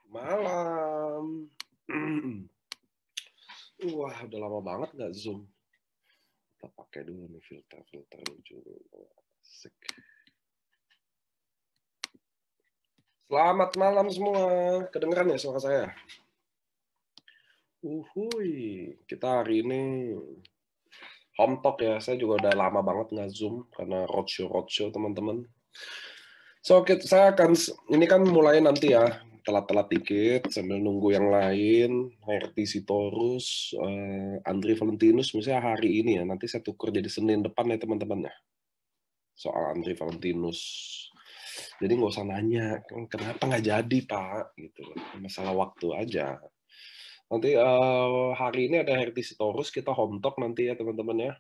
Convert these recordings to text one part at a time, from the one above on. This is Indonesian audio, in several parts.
Malam. Wah, udah lama banget nggak Zoom. Kita pakai dulu nih filter lucu. Asik. Selamat malam semua. Kedengeran ya suara saya? Kita hari ini home talk ya. Saya juga udah lama banget nggak Zoom karena roadshow teman-teman. So, saya akan, ini kan mulai nanti ya, telat-telat dikit, sambil nunggu yang lain, Herti Sitorus, Andri Valentinus, misalnya hari ini ya, nanti saya tuker jadi Senin depan ya teman-teman ya, soal Andri Valentinus. Jadi nggak usah nanya, kenapa nggak jadi Pak, gitu, masalah waktu aja. Nanti hari ini ada Herti Sitorus, kita home talk nanti ya teman-teman ya.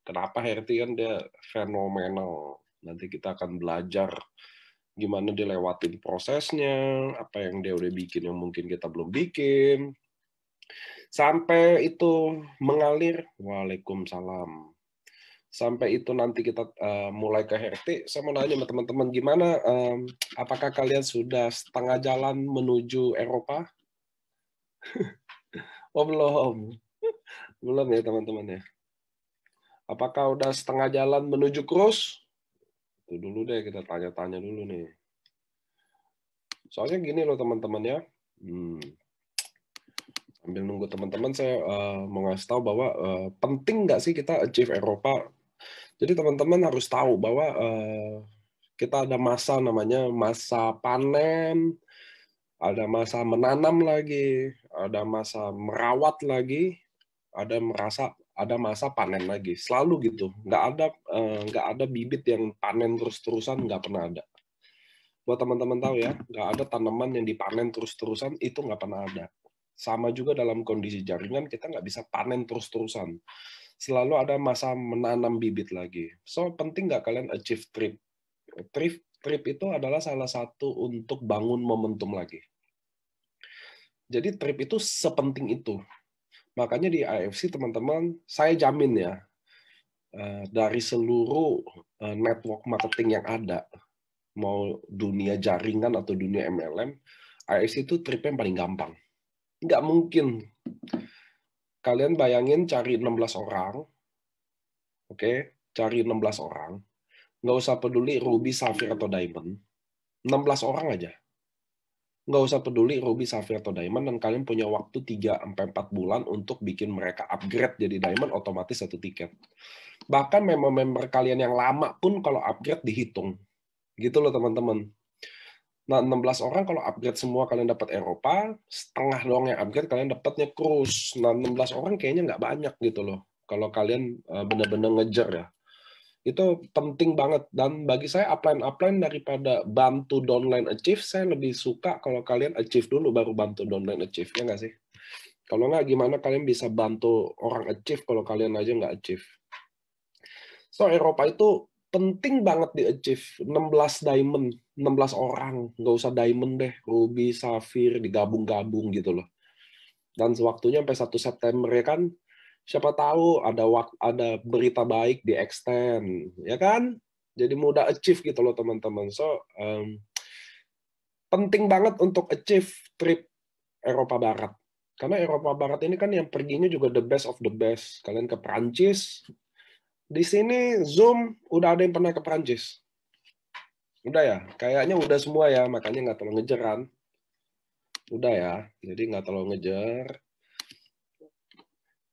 Kenapa Herti kan dia fenomenal, nanti kita akan belajar gimana dia lewatin prosesnya, apa yang dia udah bikin yang mungkin kita belum bikin, sampai itu mengalir. Waalaikumsalam. Sampai itu nanti kita mulai ke Herti. Saya mau nanya sama teman-teman gimana, apakah kalian sudah setengah jalan menuju Eropa? Oh belum, belum ya teman-teman ya. Apakah udah setengah jalan menuju cruise? Itu dulu deh, kita tanya-tanya dulu nih. Soalnya gini loh teman-teman ya. Sambil nunggu teman-teman, saya mau ngasih tahu bahwa penting nggak sih kita achieve Eropa. Jadi teman-teman harus tahu bahwa kita ada masa namanya masa panen, ada masa menanam lagi, ada masa merawat lagi, ada masa panen lagi. Selalu gitu. Nggak ada bibit yang panen terus-terusan, nggak pernah ada. Buat teman-teman tahu ya, nggak ada tanaman yang dipanen terus-terusan, itu nggak pernah ada. Sama juga dalam kondisi jaringan, kita nggak bisa panen terus-terusan. Selalu ada masa menanam bibit lagi. So, penting nggak kalian achieve trip? Trip itu adalah salah satu untuk bangun momentum lagi. Jadi trip itu sepenting itu. Makanya di AFC, teman-teman, saya jamin ya, dari seluruh network marketing yang ada, mau dunia jaringan atau dunia MLM, AFC itu trip yang paling gampang. Nggak mungkin. Kalian bayangin cari 16 orang, oke? Cari 16 orang, nggak usah peduli Ruby, Sapphire, atau Diamond, 16 orang aja. Nggak usah peduli Ruby, Sapphire, atau Diamond, dan kalian punya waktu 3-4 bulan untuk bikin mereka upgrade jadi Diamond, otomatis 1 tiket. Bahkan member-member kalian yang lama pun kalau upgrade dihitung. Gitu loh teman-teman. Nah, 16 orang kalau upgrade semua kalian dapat Eropa, setengah doang yang upgrade kalian dapatnya cruise. Nah, 16 orang kayaknya nggak banyak gitu loh. Kalau kalian benar-benar ngejar ya. Itu penting banget. Dan bagi saya upline daripada bantu downline achieve, saya lebih suka kalau kalian achieve dulu baru bantu downline achieve. Ya nggak sih? Kalau nggak, gimana kalian bisa bantu orang achieve kalau kalian aja nggak achieve? So, Eropa itu penting banget di-achieve. 16 diamond, 16 orang. Nggak usah diamond deh, Ruby, Sapphire, digabung-gabung gitu loh. Dan sewaktunya sampai 1 September ya kan, siapa tahu ada berita baik di extend, ya kan? Jadi mudah achieve gitu loh teman-teman. So, penting banget untuk achieve trip Eropa Barat. Karena Eropa Barat ini kan yang perginya juga the best of the best. Kalian ke Prancis, di sini Zoom udah ada yang pernah ke Prancis? Udah ya? Kayaknya udah semua ya, makanya nggak terlalu ngejar kan? Udah ya, jadi nggak terlalu ngejar.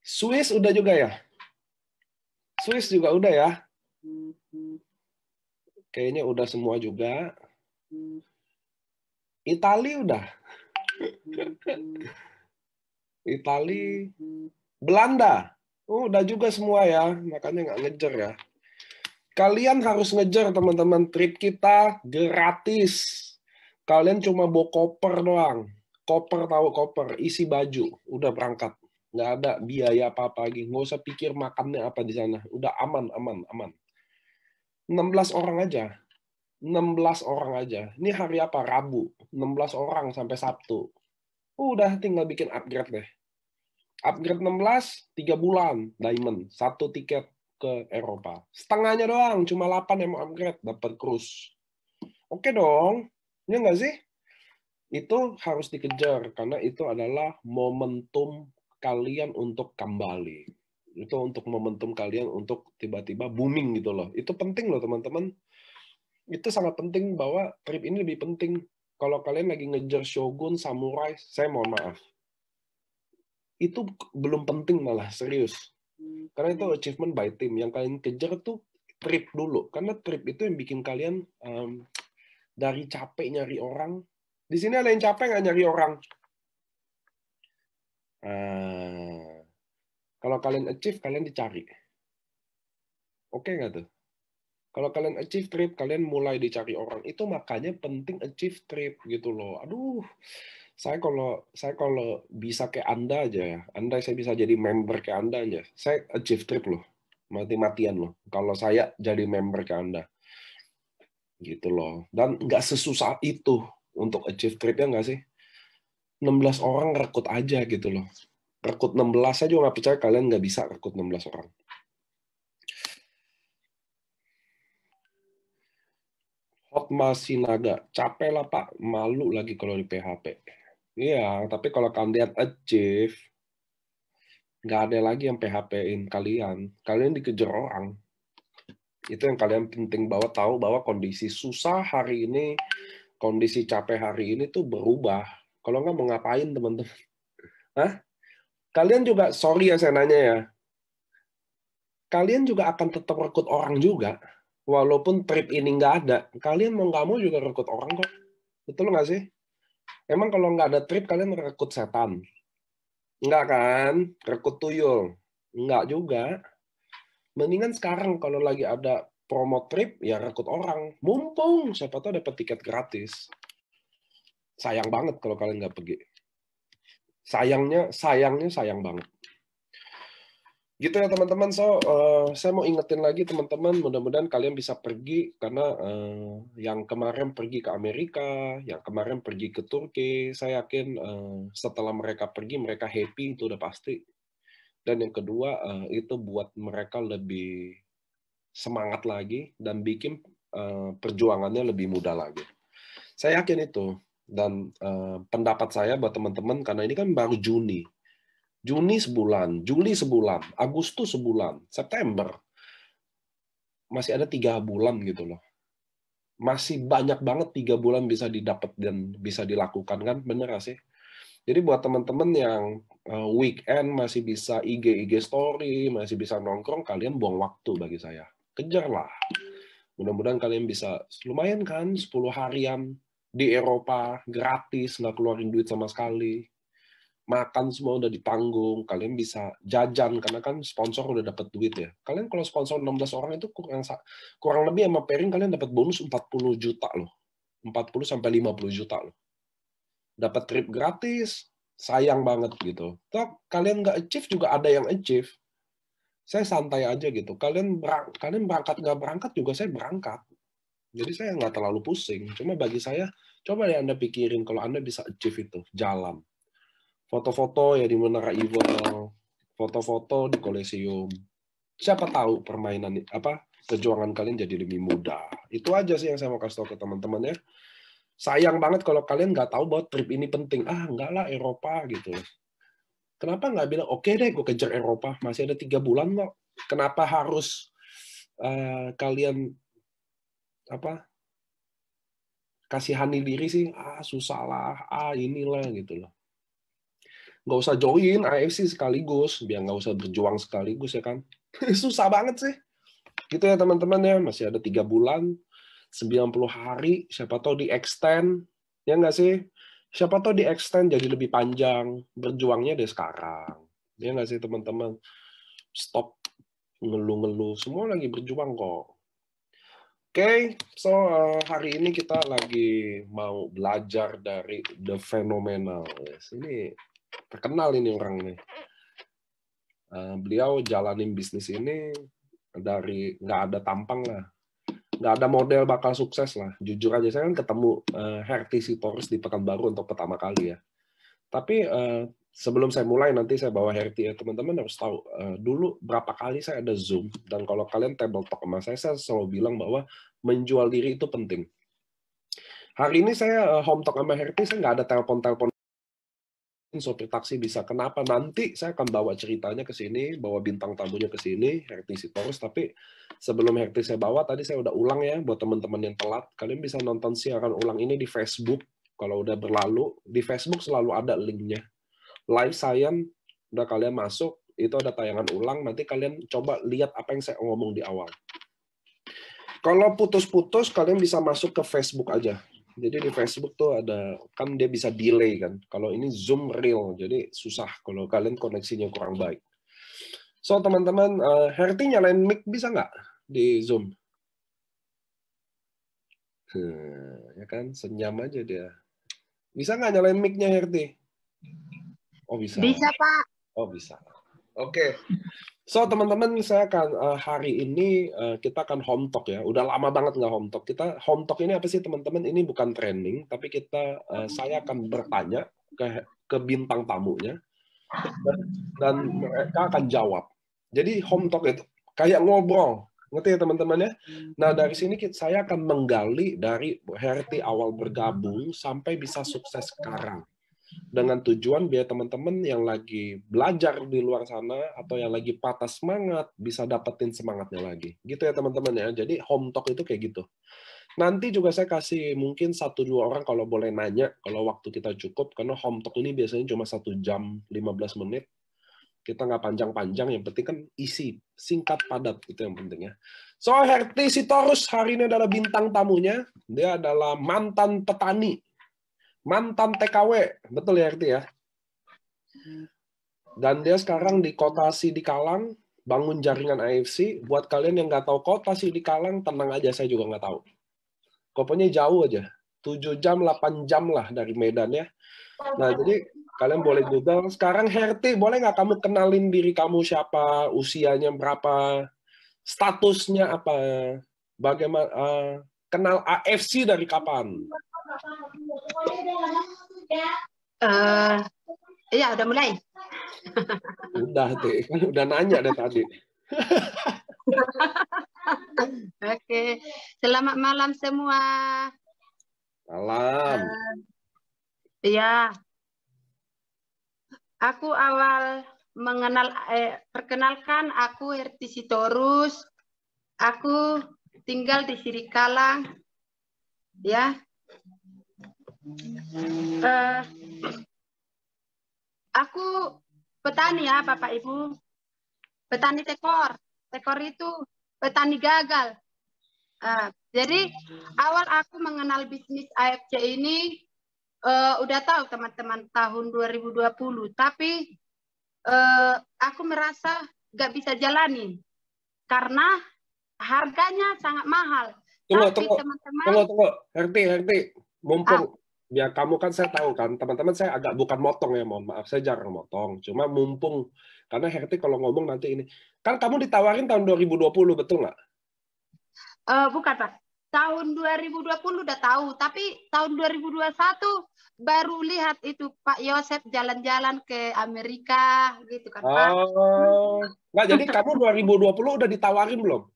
Swiss udah juga ya? Swiss juga udah ya? Kayaknya udah semua juga. Itali udah. Itali, Belanda. Udah juga semua ya, makanya nggak ngejar ya. Kalian harus ngejar teman-teman, trip kita gratis. Kalian cuma bawa koper doang. Koper, tahu koper, isi baju, udah berangkat. Nggak ada biaya apa-apa lagi. Nggak usah pikir makannya apa di sana. Udah aman, aman, aman. 16 orang aja. 16 orang aja. Ini hari apa? Rabu. 16 orang sampai Sabtu. Udah tinggal bikin upgrade deh. Upgrade 16, 3 bulan. Diamond. 1 tiket ke Eropa. Setengahnya doang. Cuma 8 yang mau upgrade. Dapat cruise. Oke dong. Ya nggak sih? Itu harus dikejar karena itu adalah momentum kalian untuk kembali. Itu untuk momentum kalian untuk tiba-tiba booming gitu loh. Itu penting loh teman-teman. Itu sangat penting bahwa trip ini lebih penting. Kalau kalian lagi ngejar shogun, samurai, saya mohon maaf. Itu belum penting malah, serius. Karena itu achievement by team. Yang kalian kejar tuh trip dulu. Karena trip itu yang bikin kalian dari capek nyari orang. Di sini ada yang capek nggak nyari orang? Kalau kalian achieve, kalian dicari. Oke nggak tuh? Kalau kalian achieve trip, kalian mulai dicari orang. Itu makanya penting achieve trip gitu loh. Aduh, saya kalau bisa kayak Anda aja ya. Anda saya bisa jadi member kayak Anda aja. Saya achieve trip loh. Mati-matian loh. Kalau saya jadi member kayak Anda. Gitu loh. Dan nggak sesusah itu untuk achieve trip ya nggak sih? 16 orang rekrut aja gitu loh. Rekrut 16 saya juga nggak percaya kalian nggak bisa rekrut 16 orang. Hotma Sinaga, capek lah Pak, malu lagi kalau di PHP. Iya, tapi kalau kalian achieve, nggak ada lagi yang PHP-in kalian. Kalian dikejar orang. Itu yang kalian penting tahu bahwa kondisi susah hari ini, kondisi capek hari ini tuh berubah. Kalau nggak mau ngapain teman-teman? Hah? Kalian juga, sorry ya saya nanya ya, kalian juga akan tetap rekrut orang juga. Walaupun trip ini nggak ada, kalian mau nggak mau juga rekrut orang kok. Betul nggak sih? Emang kalau nggak ada trip, kalian rekrut setan? Enggak kan? Rekrut tuyul? Enggak juga. Mendingan sekarang kalau lagi ada promo trip, ya rekrut orang. Mumpung, siapa tahu dapat tiket gratis. Sayang banget kalau kalian nggak pergi. Sayangnya sayang banget. Gitu ya teman-teman. Saya mau ingetin lagi teman-teman, mudah-mudahan kalian bisa pergi karena yang kemarin pergi ke Amerika, yang kemarin pergi ke Turki, saya yakin setelah mereka pergi mereka happy itu udah pasti. Dan yang kedua itu buat mereka lebih semangat lagi dan bikin perjuangannya lebih mudah lagi. Saya yakin itu. Dan pendapat saya buat teman-teman karena ini kan baru Juni. Juni sebulan, Juli sebulan, Agustus sebulan, September masih ada 3 bulan gitu loh. Masih banyak banget 3 bulan bisa didapat dan bisa dilakukan kan, bener gak sih? Jadi buat teman-teman yang weekend masih bisa IG story, masih bisa nongkrong, kalian buang waktu bagi saya. Kejarlah. Mudah-mudahan kalian bisa, lumayan kan, 10 harian di Eropa, gratis, nggak keluarin duit sama sekali. Makan semua udah ditanggung, kalian bisa jajan, karena kan sponsor udah dapat duit ya. Kalian kalau sponsor 16 orang itu kurang lebih sama pairing, kalian dapat bonus 40 juta loh. 40 sampai 50 juta loh. Dapat trip gratis, sayang banget gitu. Toh kalian nggak achieve juga ada yang achieve. Saya santai aja gitu. Kalian berangkat nggak berangkat juga saya berangkat. Jadi saya nggak terlalu pusing. Cuma bagi saya, coba deh Anda pikirin kalau Anda bisa achieve itu, jalan. Foto-foto ya di Menara Eiffel, foto-foto di Colosseum. Siapa tahu permainan perjuangan kalian jadi lebih mudah. Itu aja sih yang saya mau kasih tahu ke teman-teman ya. Sayang banget kalau kalian nggak tahu bahwa trip ini penting. Enggak lah Eropa gitu. Kenapa nggak bilang, oke deh gue kejar Eropa, masih ada 3 bulan kok. Kenapa harus kalian kasihani diri sih? Susah lah, inilah gitu loh. Nggak usah join AFC sekaligus, biar nggak usah berjuang sekaligus ya kan. Susah banget sih. Gitu ya teman-teman ya, masih ada 3 bulan, 90 hari, siapa tahu di extend, ya nggak sih? Siapa tahu di extend jadi lebih panjang, berjuangnya dari sekarang. Ya nggak sih teman-teman? Stop ngeluh-ngeluh, semua lagi berjuang kok. Oke, hari ini kita lagi mau belajar dari The Phenomenal. Ini terkenal ini orang nih. Beliau jalanin bisnis ini dari nggak ada tampang lah. Nggak ada model bakal sukses lah. Jujur aja, saya kan ketemu Herty Sitorus di Pekanbaru untuk pertama kali ya. Tapi sebelum saya mulai, nanti saya bawa Herty ya. Teman-teman harus tahu, dulu berapa kali saya ada Zoom, dan kalau kalian table talk sama saya selalu bilang bahwa menjual diri itu penting. Hari ini saya home talk sama Herti, saya nggak ada telepon-telepon sopir taksi bisa. Kenapa? Nanti saya akan bawa ceritanya ke sini, bawa bintang tamunya ke sini, Herti Sitorus. Tapi sebelum Herti saya bawa, tadi saya udah ulang ya, buat teman-teman yang telat. Kalian bisa nonton siaran ulang ini di Facebook. Kalau udah berlalu, di Facebook selalu ada linknya. Live Science, udah kalian masuk, itu ada tayangan ulang, nanti kalian coba lihat apa yang saya ngomong di awal. Kalau putus-putus, kalian bisa masuk ke Facebook aja. Jadi di Facebook tuh ada, kan dia bisa delay kan. Kalau ini Zoom real, jadi susah kalau kalian koneksinya kurang baik. So teman-teman, Herti nyalain mic bisa nggak di Zoom? Ya kan, senyum aja dia. Bisa nggak nyalain mic-nya Herti? Oh bisa. Bisa, Pak. Oh bisa. Oke. So teman-teman, saya akan hari ini kita akan home talk ya. Udah lama banget nggak home talk. Kita home talk ini apa sih teman-teman? Ini bukan training, tapi saya akan bertanya ke bintang tamunya dan mereka akan jawab. Jadi home talk itu kayak ngobrol, ngerti ya teman-teman ya? Nah dari sini saya akan menggali dari Herti awal bergabung sampai bisa sukses sekarang. Dengan tujuan biar teman-teman yang lagi belajar di luar sana atau yang lagi patah semangat bisa dapetin semangatnya lagi. Gitu ya teman-teman ya. Jadi home talk itu kayak gitu. Nanti juga saya kasih mungkin 1-2 orang kalau boleh nanya kalau waktu kita cukup, karena home talk ini biasanya cuma 1 jam 15 menit. Kita nggak panjang-panjang, yang penting kan isi, singkat, padat, itu yang penting ya. So, Herti Sitorus hari ini adalah bintang tamunya. Dia adalah mantan petani. Mantan TKW, betul ya Herti ya? Dan dia sekarang di Kota Sidikalang, bangun jaringan AFC. Buat kalian yang nggak tahu Kota Sidikalang, tenang aja, saya juga nggak tahu. Pokoknya jauh aja, 7 jam, 8 jam lah dari Medan ya. Nah, jadi kalian boleh Google. Sekarang Herti, boleh nggak kamu kenalin diri kamu siapa, usianya berapa, statusnya apa, bagaimana, kenal AFC dari kapan? Iya, udah mulai. Udah, Teh. Kan udah nanya deh tadi. Oke. Selamat malam semua. Malam. Iya. Aku awal mengenal, perkenalkan aku Herti Sitorus. Aku tinggal di Sidikalang. Ya. Aku petani ya, Bapak Ibu. Petani tekor. Tekor itu petani gagal. Jadi awal aku mengenal bisnis AFC ini udah tahu teman-teman tahun 2020. Tapi aku merasa nggak bisa jalani karena harganya sangat mahal. Tunggu. Herti. Mumpung ya kamu kan saya tahu kan, teman-teman saya agak bukan motong ya, mohon maaf saya jarang motong. Cuma mumpung karena Herti kalau ngomong nanti ini kan kamu ditawarin tahun 2020 betul nggak? Bukan Pak, tahun 2020 udah tahu, tapi tahun 2021 baru lihat itu Pak Yosef jalan-jalan ke Amerika gitu kan Pak. Nggak, jadi kamu 2020 udah ditawarin belum?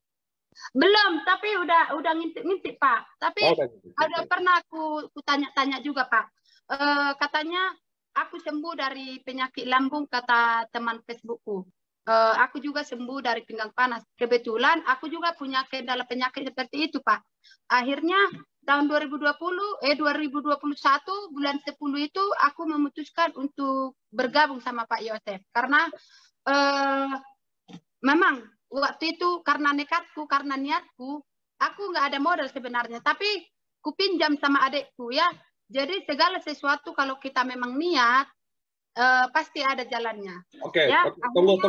Belum, tapi udah ngintip-ngintip Pak. Tapi ada pernah aku tanya-tanya juga Pak. Katanya aku sembuh dari penyakit lambung kata teman Facebookku. Aku juga sembuh dari pinggang panas. Kebetulan aku juga punya kendala penyakit seperti itu Pak. Akhirnya tahun 2021 bulan 10 itu aku memutuskan untuk bergabung sama Pak Yosef karena memang waktu itu karena nekatku, karena niatku, aku nggak ada modal sebenarnya, tapi ku pinjam sama adekku ya. Jadi segala sesuatu kalau kita memang niat, pasti ada jalannya. Oke, ya, tunggu.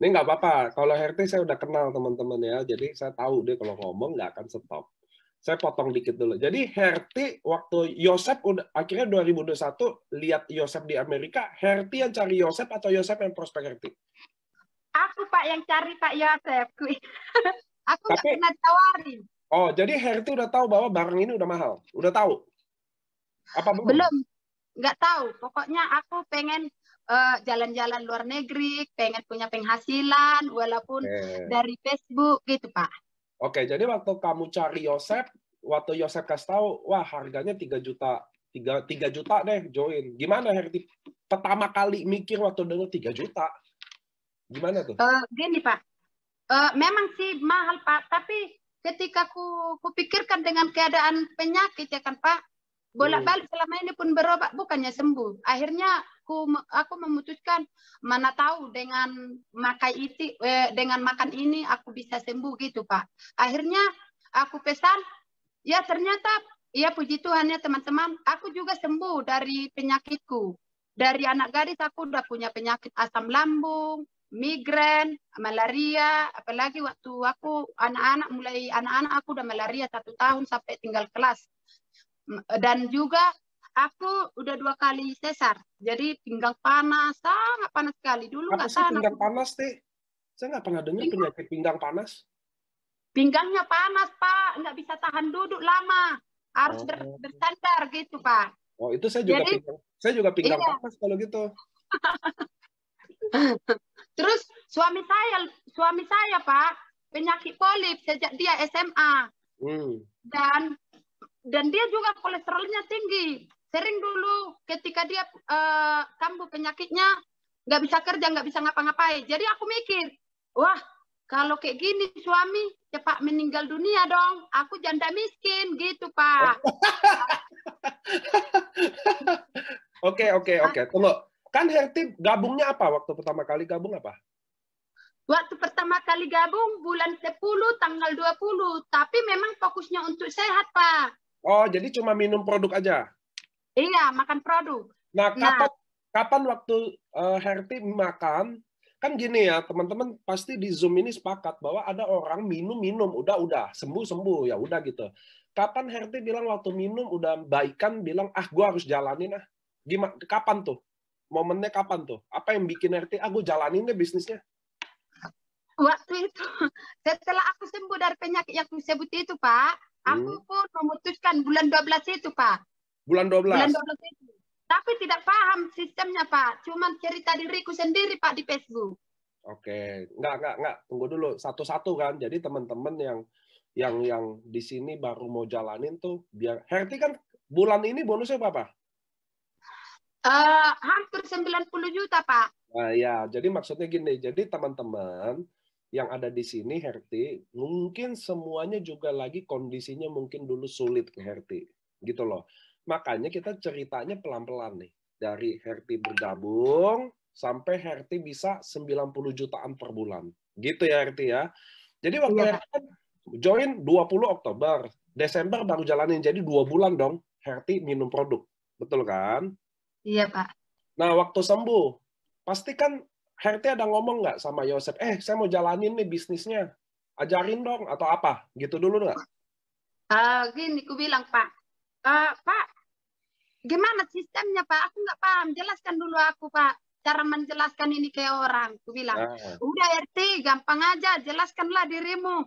Ini nggak apa-apa. Kalau Herti saya udah kenal teman-teman ya, jadi saya tahu dia kalau ngomong nggak akan stop. Saya potong dikit dulu. Jadi Herti waktu Yosef udah akhirnya 2021 lihat Yosef di Amerika, Herti yang cari Yosef atau Yosef yang prospek Herti? Aku Pak yang cari Pak Yosef. Aku nggak pernah tawarin. Oh, jadi Herti udah tahu bahwa barang ini udah mahal? Udah tahu? Apa belum? Belum, nggak tahu. Pokoknya aku pengen jalan-jalan luar negeri, pengen punya penghasilan, walaupun dari Facebook gitu Pak. Oke, jadi waktu kamu cari Yosef, waktu Yosep kasih tahu, wah harganya 3 juta, 3 juta deh join. Gimana Herti? Pertama kali mikir waktu dengar 3 juta. Gimana tuh? Gini Pak, memang sih mahal Pak, tapi ketika ku pikirkan dengan keadaan penyakit ya kan Pak, bolak-balik selama ini pun berobat bukannya sembuh. Akhirnya aku memutuskan mana tahu dengan dengan makan ini aku bisa sembuh gitu Pak. Akhirnya aku pesan, ya ternyata ya puji Tuhan ya teman-teman, aku juga sembuh dari penyakitku. Dari anak gadis aku udah punya penyakit asam lambung, migrain, malaria, apalagi waktu aku anak-anak aku udah malaria 1 tahun sampai tinggal kelas. Dan juga aku udah 2 kali sesar, jadi pinggang panas, sangat panas sekali. Dulu nggak tahan. Pinggang panas teh, saya nggak pernah dengar penyakit pinggang panas. Pinggangnya panas Pak, nggak bisa tahan duduk lama, harus bersandar gitu Pak. Oh itu saya juga pinggang panas kalau gitu. Terus suami saya Pak penyakit polip sejak dia SMA. Dan dia juga kolesterolnya tinggi. Sering dulu ketika dia kambuh penyakitnya, nggak bisa kerja, nggak bisa ngapa-ngapain. Jadi aku mikir, wah kalau kayak gini suami cepat meninggal dunia dong. Aku janda miskin gitu Pak. Oke. Tunggu. Kan Herti gabungnya apa? Waktu pertama kali gabung apa? Waktu pertama kali gabung bulan 10 tanggal 20. Tapi memang fokusnya untuk sehat Pak. Oh, jadi cuma minum produk aja? Iya, makan produk. Nah, kapan waktu Herti makan, kan gini ya, teman-teman pasti di Zoom ini sepakat bahwa ada orang minum, udah, sembuh, ya udah gitu. Kapan Herti bilang waktu minum udah baikan, bilang, gue harus jalanin ah. Gimana? Kapan tuh? Momennya kapan tuh? Apa yang bikin Herti, gue jalanin deh bisnisnya? Waktu itu, setelah aku sembuh dari penyakit yang aku sebut itu, Pak, aku pun memutuskan bulan 12 itu, Pak. Bulan 12? Bulan 12 itu. Tapi tidak paham sistemnya, Pak. Cuman cerita diriku sendiri, Pak, di Facebook. Oke. Enggak. Tunggu dulu. Satu-satu kan. Jadi teman-teman yang di sini baru mau jalanin tuh, biar Herti kan bulan ini bonusnya berapa? Hampir 90 juta, Pak. Nah, ya. Jadi maksudnya gini. Jadi teman-teman yang ada di sini, Herti, mungkin semuanya juga lagi kondisinya mungkin dulu sulit ke Herti. Gitu loh. Makanya kita ceritanya pelan-pelan nih. Dari Herti bergabung, sampai Herti bisa 90 jutaan per bulan. Gitu ya, Herti ya. Jadi waktu Herti join 20 Oktober. Desember baru jalanin. Jadi 2 bulan dong Herti minum produk. Betul kan? Iya, Pak. Nah, waktu sembuh, pasti kan Herti ada ngomong nggak sama Yosep, saya mau jalanin nih bisnisnya, ajarin dong, atau apa? Gitu dulu nggak? Gini, ku bilang, Pak. Pak, gimana sistemnya, Pak? Aku nggak paham. Jelaskan dulu aku, Pak. Cara menjelaskan ini ke orang. Ku bilang, udah RT, gampang aja. Jelaskanlah dirimu.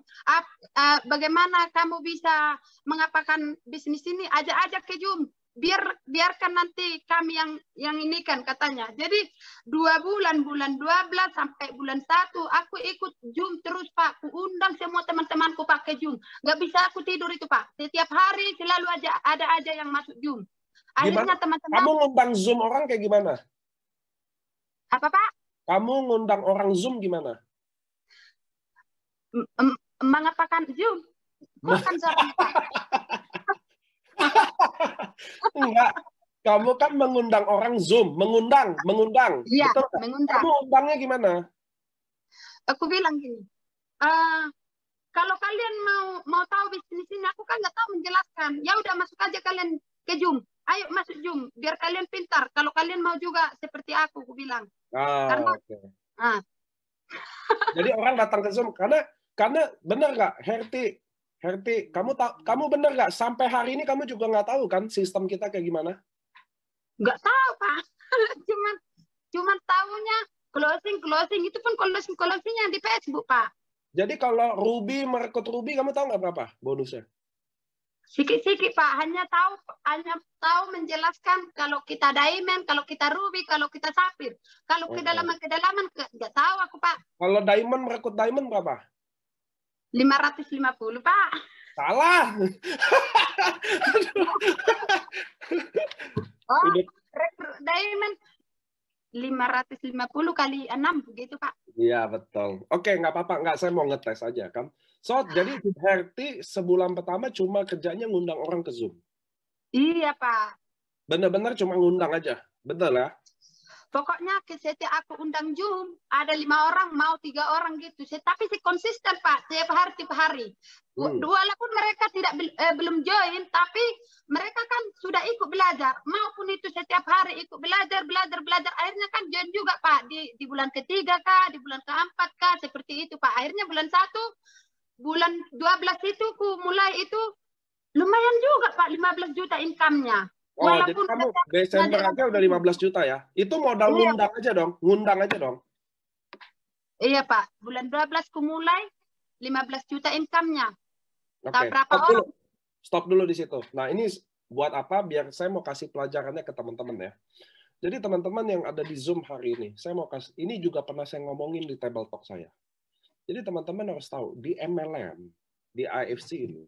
Bagaimana kamu bisa mengapakan bisnis ini? Ajak ke Zoom. Biarkan nanti kami yang ini kan katanya. Jadi 2 bulan 12 sampai bulan 1 aku ikut Zoom terus Pak. Aku undang semua teman-temanku pakai Zoom. Nggak bisa aku tidur itu Pak. Setiap hari selalu ada aja yang masuk Zoom. Akhirnya teman-teman. Kamu ngundang Zoom orang kayak gimana? Apa Pak? Kamu ngundang orang Zoom gimana? Mengapakan Zoom? Bukan suaranya Pak. Enggak. Kamu kan mengundang orang Zoom, mengundang. Iya, betul kan? mengundang. Kamu undangnya gimana? Aku bilang gini, kalau kalian mau tahu bisnis ini, aku kan nggak tahu menjelaskan. Ya udah masuk aja kalian ke Zoom. Ayo masuk Zoom, biar kalian pintar. Kalau kalian mau juga seperti aku bilang. Jadi orang datang ke Zoom karena benar nggak, Herti, kamu benar nggak sampai hari ini kamu juga nggak tahu kan sistem kita kayak gimana? Nggak tahu Pak, cuman tahunya closing itu pun closingnya di Facebook Pak. Jadi kalau merekrut Ruby kamu tahu nggak berapa bonusnya? Sikit-sikit Pak, hanya tahu menjelaskan kalau kita diamond, kalau kita ruby, kalau kita safir. Kalau kedalaman nggak tahu aku Pak. Kalau merekrut diamond berapa? 550 Pak. Salah. Oh, rekrut diamond 550 kali 6 begitu, Pak. Iya, betul. Oke, nggak apa-apa. Nggak, saya mau ngetes aja kan. So, jadi Herti sebulan pertama cuma kerjanya ngundang orang ke Zoom. Iya, Pak. Bener-bener cuma ngundang aja. Betul ya? Pokoknya setiap aku undang Zoom, ada 5 orang, mau 3 orang gitu. Tapi si konsisten, Pak, tiap hari. Walaupun mereka belum join, tapi mereka kan sudah ikut belajar. Maupun itu setiap hari ikut belajar. Akhirnya kan join juga, Pak. Di bulan ketiga, Kak, di bulan keempat, Kak. Seperti itu, Pak. Akhirnya bulan 1, bulan 12 itu, mulai itu lumayan juga, Pak. 15 juta income-nya. Oh, jadi kamu Desember aja udah 15 juta ya? Itu modal ngundang aja dong? Ngundang aja dong? Iya, Pak. Bulan 12 ku mulai 15 juta income-nya. Oke, stop dulu di situ. Nah, ini buat apa? Biar saya mau kasih pelajarannya ke teman-teman ya. Jadi teman-teman yang ada di Zoom hari ini, saya mau kasih, ini juga pernah saya ngomongin di Table Talk saya. Jadi teman-teman harus tahu, di MLM, di IFC ini,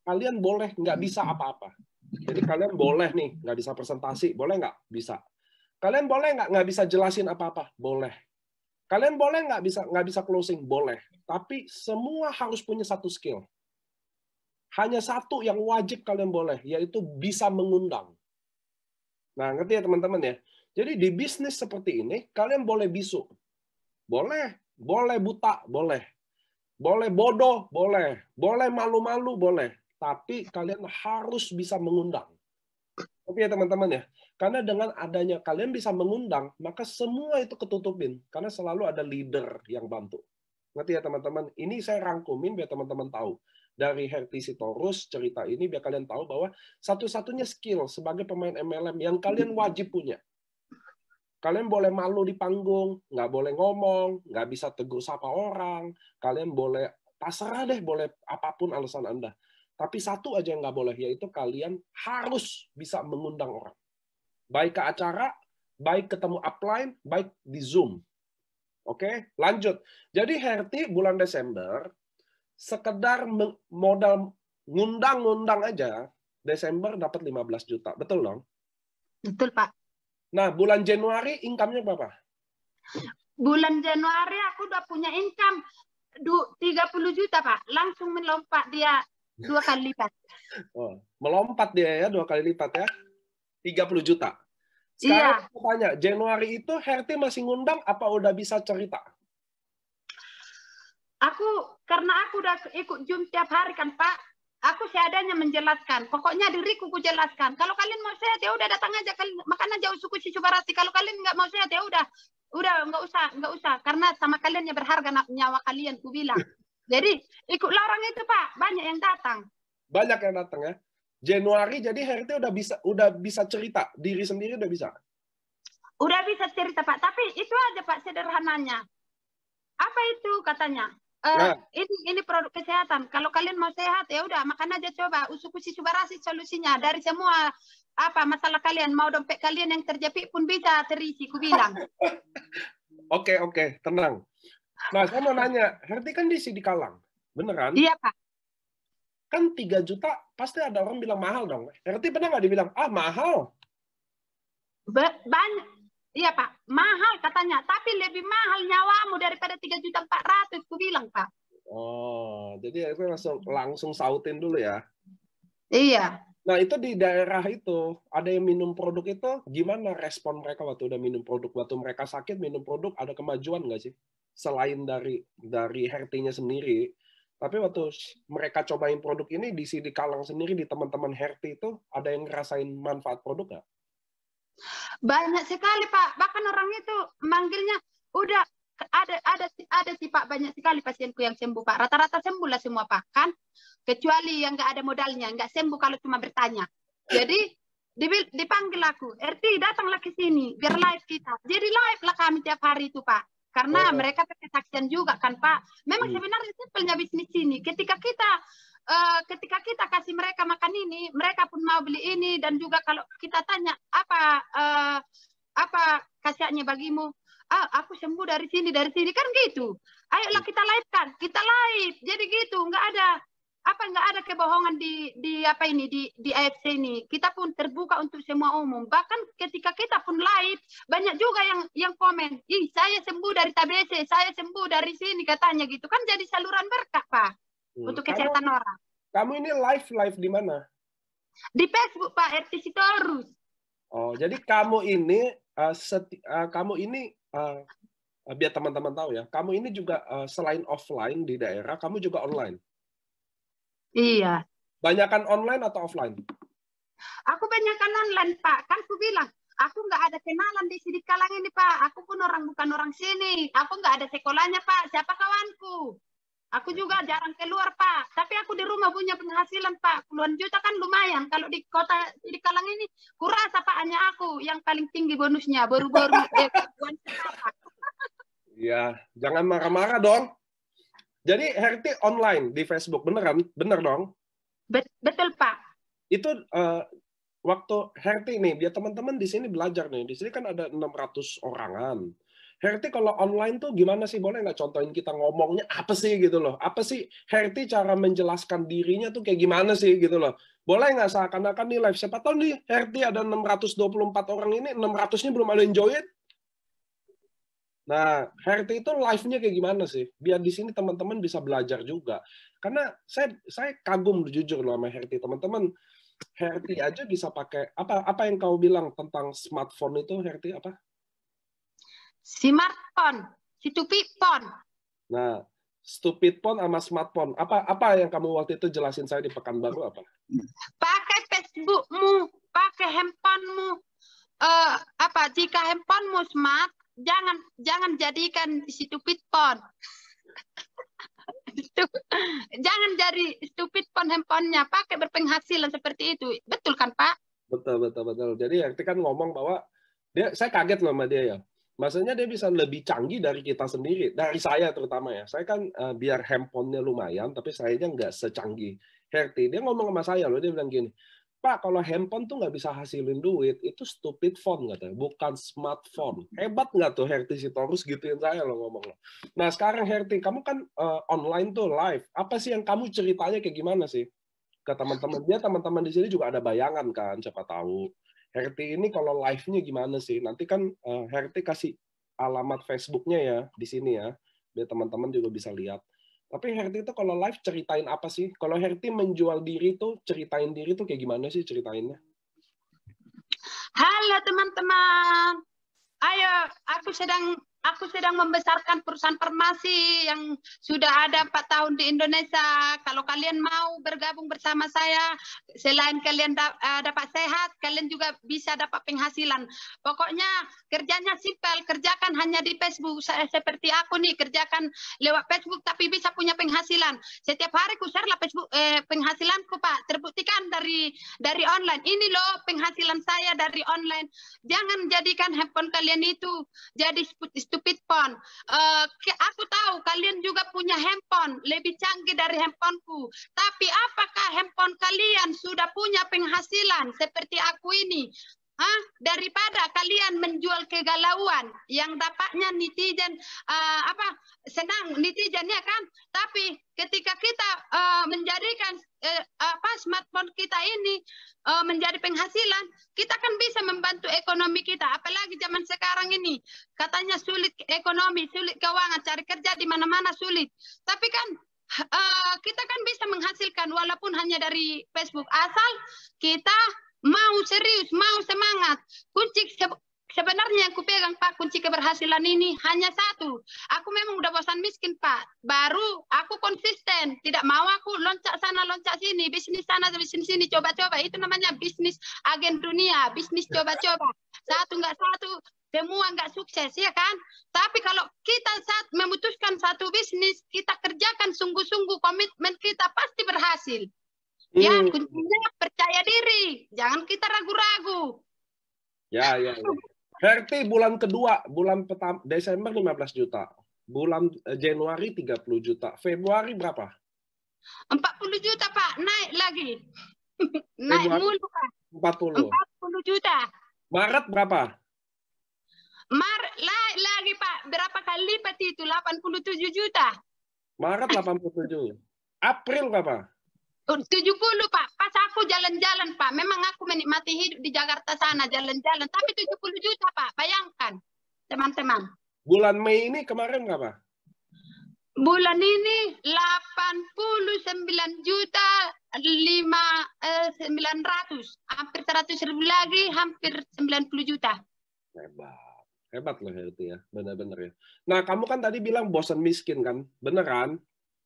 kalian boleh nggak bisa apa-apa. Jadi kalian boleh nih, nggak bisa presentasi, boleh nggak? Bisa. Kalian boleh nggak bisa jelasin apa-apa? Boleh. Kalian boleh nggak bisa closing? Boleh. Tapi semua harus punya satu skill. Hanya satu yang wajib kalian boleh, yaitu bisa mengundang. Nah, ngerti ya teman-teman ya? Jadi di bisnis seperti ini, kalian boleh bisu. Boleh. Boleh buta, boleh. Boleh bodoh, boleh. Boleh malu-malu, boleh. Tapi kalian harus bisa mengundang. Oke ya teman-teman ya. Karena dengan adanya kalian bisa mengundang, maka semua itu ketutupin. Karena selalu ada leader yang bantu. Ngerti ya teman-teman? Ini saya rangkumin biar teman-teman tahu. Dari Herti Sitorus cerita ini biar kalian tahu bahwa satu-satunya skill sebagai pemain MLM yang kalian wajib punya. Kalian boleh malu di panggung, nggak boleh ngomong, nggak bisa tegur sapa orang. Kalian boleh, terserah deh, boleh apapun alasan Anda. Tapi satu aja yang nggak boleh, yaitu kalian harus bisa mengundang orang. Baik ke acara, baik ketemu upline, baik di Zoom. Oke, lanjut. Jadi Herti bulan Desember, sekedar modal ngundang-ngundang aja, Desember dapat 15 juta. Betul dong? Betul, Pak. Nah, bulan Januari income-nya berapa? Bulan Januari aku udah punya income 30 juta, Pak. Langsung melompat dia 2 kali lipat. Oh, melompat dia ya 2 kali lipat ya. 30 juta. Sekarang aku tanya, Januari itu Herti masih ngundang apa udah bisa cerita? Karena aku udah ikut Zoom tiap hari kan, Pak. Aku seadanya menjelaskan. Pokoknya diriku ku jelaskan. Kalau kalian mau sehat ya udah datang aja, makan aja suku Cicubarasi. Kalau kalian nggak mau sehat ya udah nggak usah. Karena sama kalian yang berharga nyawa kalian, ku bilang. Jadi ikutlah orang itu, Pak. Banyak yang datang. Banyak yang datang ya. Januari jadi Herti udah bisa cerita, diri sendiri udah bisa. Udah bisa cerita, Pak. Tapi itu aja, Pak, sederhananya. Apa itu katanya? Ini produk kesehatan. Kalau kalian mau sehat ya udah makan aja, coba usuku Cicubarasi solusinya dari semua masalah kalian. Mau dompet kalian yang terjepit pun bisa terisi, ku bilang. Oke, tenang. Nah, saya mau nanya, Herti kan di Sidikalang, beneran? Iya, Pak. Kan 3 juta pasti ada orang bilang mahal dong. Herti pernah nggak dibilang, mahal? Banyak. Iya, Pak. Mahal katanya. Tapi lebih mahal nyawamu daripada 3.400.000, ku bilang, Pak. Oh, jadi aku langsung sautin dulu ya. Iya. Nah, itu di daerah itu, ada yang minum produk itu, gimana respon mereka waktu udah minum produk? Waktu mereka sakit, minum produk, ada kemajuan nggak sih? Selain dari Hertinya sendiri, tapi waktu mereka cobain produk ini, di Sidikalang sendiri, di teman-teman Herti itu, ada yang ngerasain manfaat produk nggak? Banyak sekali, Pak. Bahkan orang itu manggilnya udah ada sih, Pak, banyak sekali pasienku yang sembuh, Pak. Rata-rata sembuh lah semua, Pak, kan? Kecuali yang nggak ada modalnya, nggak sembuh kalau cuma bertanya. Jadi dipanggil aku, Herti datanglah ke sini biar live kita. Jadi live lah kami tiap hari itu, Pak. Karena mereka kesaksian juga kan, Pak. Memang sebenarnya simpelnya bisnis ini. Ketika kita kasih mereka makan ini, mereka pun mau beli ini. Dan juga kalau kita tanya apa khasiatnya bagimu, aku sembuh dari sini kan gitu. Ayolah kita live kan, kita live. Jadi gitu, nggak ada apa nggak ada kebohongan di apa ini di AFC ini. Kita pun terbuka untuk semua umum. Bahkan ketika kita pun live banyak juga yang komen, ih saya sembuh dari TBC, saya sembuh dari sini katanya gitu kan, jadi saluran berkah Pak untuk kesehatan orang. Kamu ini live di mana? Di Facebook Pak, RT Sitorus. Oh, jadi kamu ini biar teman-teman tahu ya, kamu ini juga selain offline di daerah, kamu juga online. Iya. Banyakan online atau offline? Aku banyakan online Pak, kan aku bilang aku nggak ada kenalan di sini Kalang ini Pak. Aku pun bukan orang sini. Aku nggak ada sekolahnya Pak. Siapa kawanku? Aku juga jarang keluar Pak. Tapi aku di rumah punya penghasilan Pak. Puluhan juta kan lumayan. Kalau di kota di Kalang ini, kurasa Pak hanya aku yang paling tinggi bonusnya. Baru-baru Iya, jangan marah-marah dong. Jadi Herti online di Facebook, beneran? Bener dong? Betul Pak. Itu waktu Herti nih, biar teman-teman di sini belajar nih. Di sini kan ada 600 orangan. Herti kalau online tuh gimana sih? Boleh nggak contohin kita ngomongnya apa sih gitu loh? Apa sih Herti cara menjelaskan dirinya tuh kayak gimana sih gitu loh? Boleh nggak seakan-akan nih live? Siapa tahu nih Herti ada 624 orang ini, 600-nya belum ada yang join. Nah, Herti itu live-nya kayak gimana sih? Biar di sini teman-teman bisa belajar juga. Karena saya kagum jujur loh sama Herti. Teman-teman, Herti aja bisa pakai apa yang kau bilang tentang smartphone itu, Herti, apa? Smartphone, stupid phone. Nah, stupid phone sama smartphone. Apa yang kamu waktu itu jelasin saya di Pekanbaru apa? Pakai Facebookmu, pakai handphonemu. Jika handphonemu smart, jangan jadikan stupid phone. Jangan jadi stupid phone handphonenya, pakai berpenghasilan seperti itu. Betul kan Pak? Betul. Jadi Herti kan ngomong bahwa saya kaget loh sama dia ya. Maksudnya dia bisa lebih canggih dari kita sendiri, dari saya terutama ya. Saya kan biar handphonenya lumayan, tapi sayanya nggak secanggih Herti. Dia ngomong sama saya loh, dia bilang gini, Pak, kalau handphone tuh nggak bisa hasilin duit, itu stupid phone katanya, bukan smartphone. Hebat nggak tuh Herti Sitorus gituin saya loh ngomong loh. Nah sekarang Herti, kamu kan online tuh live. Apa sih yang kamu ceritanya kayak gimana sih ke teman-teman? Dia teman-teman di sini juga ada bayangan kan, siapa tahu. Herti ini kalau live-nya gimana sih? Nanti kan Herti kasih alamat Facebook-nya ya di sini ya, biar teman-teman juga bisa lihat. Tapi Herti itu kalau live ceritain apa sih? Kalau Herti menjual diri tuh, ceritain diri tuh kayak gimana sih ceritainnya? Halo teman-teman. Ayo, aku sedang membesarkan perusahaan farmasi yang sudah ada 4 tahun di Indonesia. Kalau kalian mau bergabung bersama saya, selain kalian dapat sehat, kalian juga bisa dapat penghasilan. Pokoknya kerjanya simpel, kerjakan hanya di Facebook. Seperti aku nih, kerjakan lewat Facebook tapi bisa punya penghasilan. Setiap hari ku share lah Facebook penghasilanku Pak, terbuktikan dari online. Ini loh penghasilan saya dari online. Jangan jadikan handphone kalian itu jadi stupid phone. Aku tahu kalian juga punya handphone lebih canggih dari handphoneku. Tapi apakah handphone kalian sudah punya penghasilan seperti aku ini? Daripada kalian menjual kegalauan yang dapatnya netizen senang netizennya kan, tapi ketika kita menjadikan smartphone kita ini menjadi penghasilan, kita kan bisa membantu ekonomi kita. Apalagi zaman sekarang ini katanya sulit ekonomi, sulit keuangan, cari kerja di mana-mana sulit. Tapi kan kita kan bisa menghasilkan walaupun hanya dari Facebook, asal kita mau serius, mau semangat. Kunci sebenarnya yang kupegang Pak, kunci keberhasilan ini hanya satu. Aku memang udah bosan miskin Pak. Baru aku konsisten. Tidak mau aku loncat sana, loncat sini. Bisnis sana, bisnis sini, coba-coba. Itu namanya bisnis agen dunia. Bisnis coba-coba. Satu nggak satu, semua nggak sukses, ya kan? Tapi kalau kita saat memutuskan satu bisnis, kita kerjakan sungguh-sungguh, komitmen kita pasti berhasil. Ya, kuncinya percaya diri. Jangan kita ragu-ragu. Ya. Herti bulan kedua, bulan pertama, Desember 15 juta. Bulan Januari 30 juta. Februari berapa? 40 juta, Pak. Naik lagi. Naik mulu, Pak. 40 juta. Maret berapa? Maret lagi, Pak. Berapa kali lipat itu? 87 juta. Maret 87. April berapa? 70 Pak, pas aku jalan-jalan Pak, memang aku menikmati hidup di Jakarta sana jalan-jalan, tapi 70 juta Pak, bayangkan teman-teman. Bulan Mei ini kemarin berapa? Bulan ini 89 juta 900, hampir 100.000 lagi, hampir 90 juta. Hebat loh itu ya, benar-benar ya. Nah, kamu kan tadi bilang bosan miskin kan, beneran?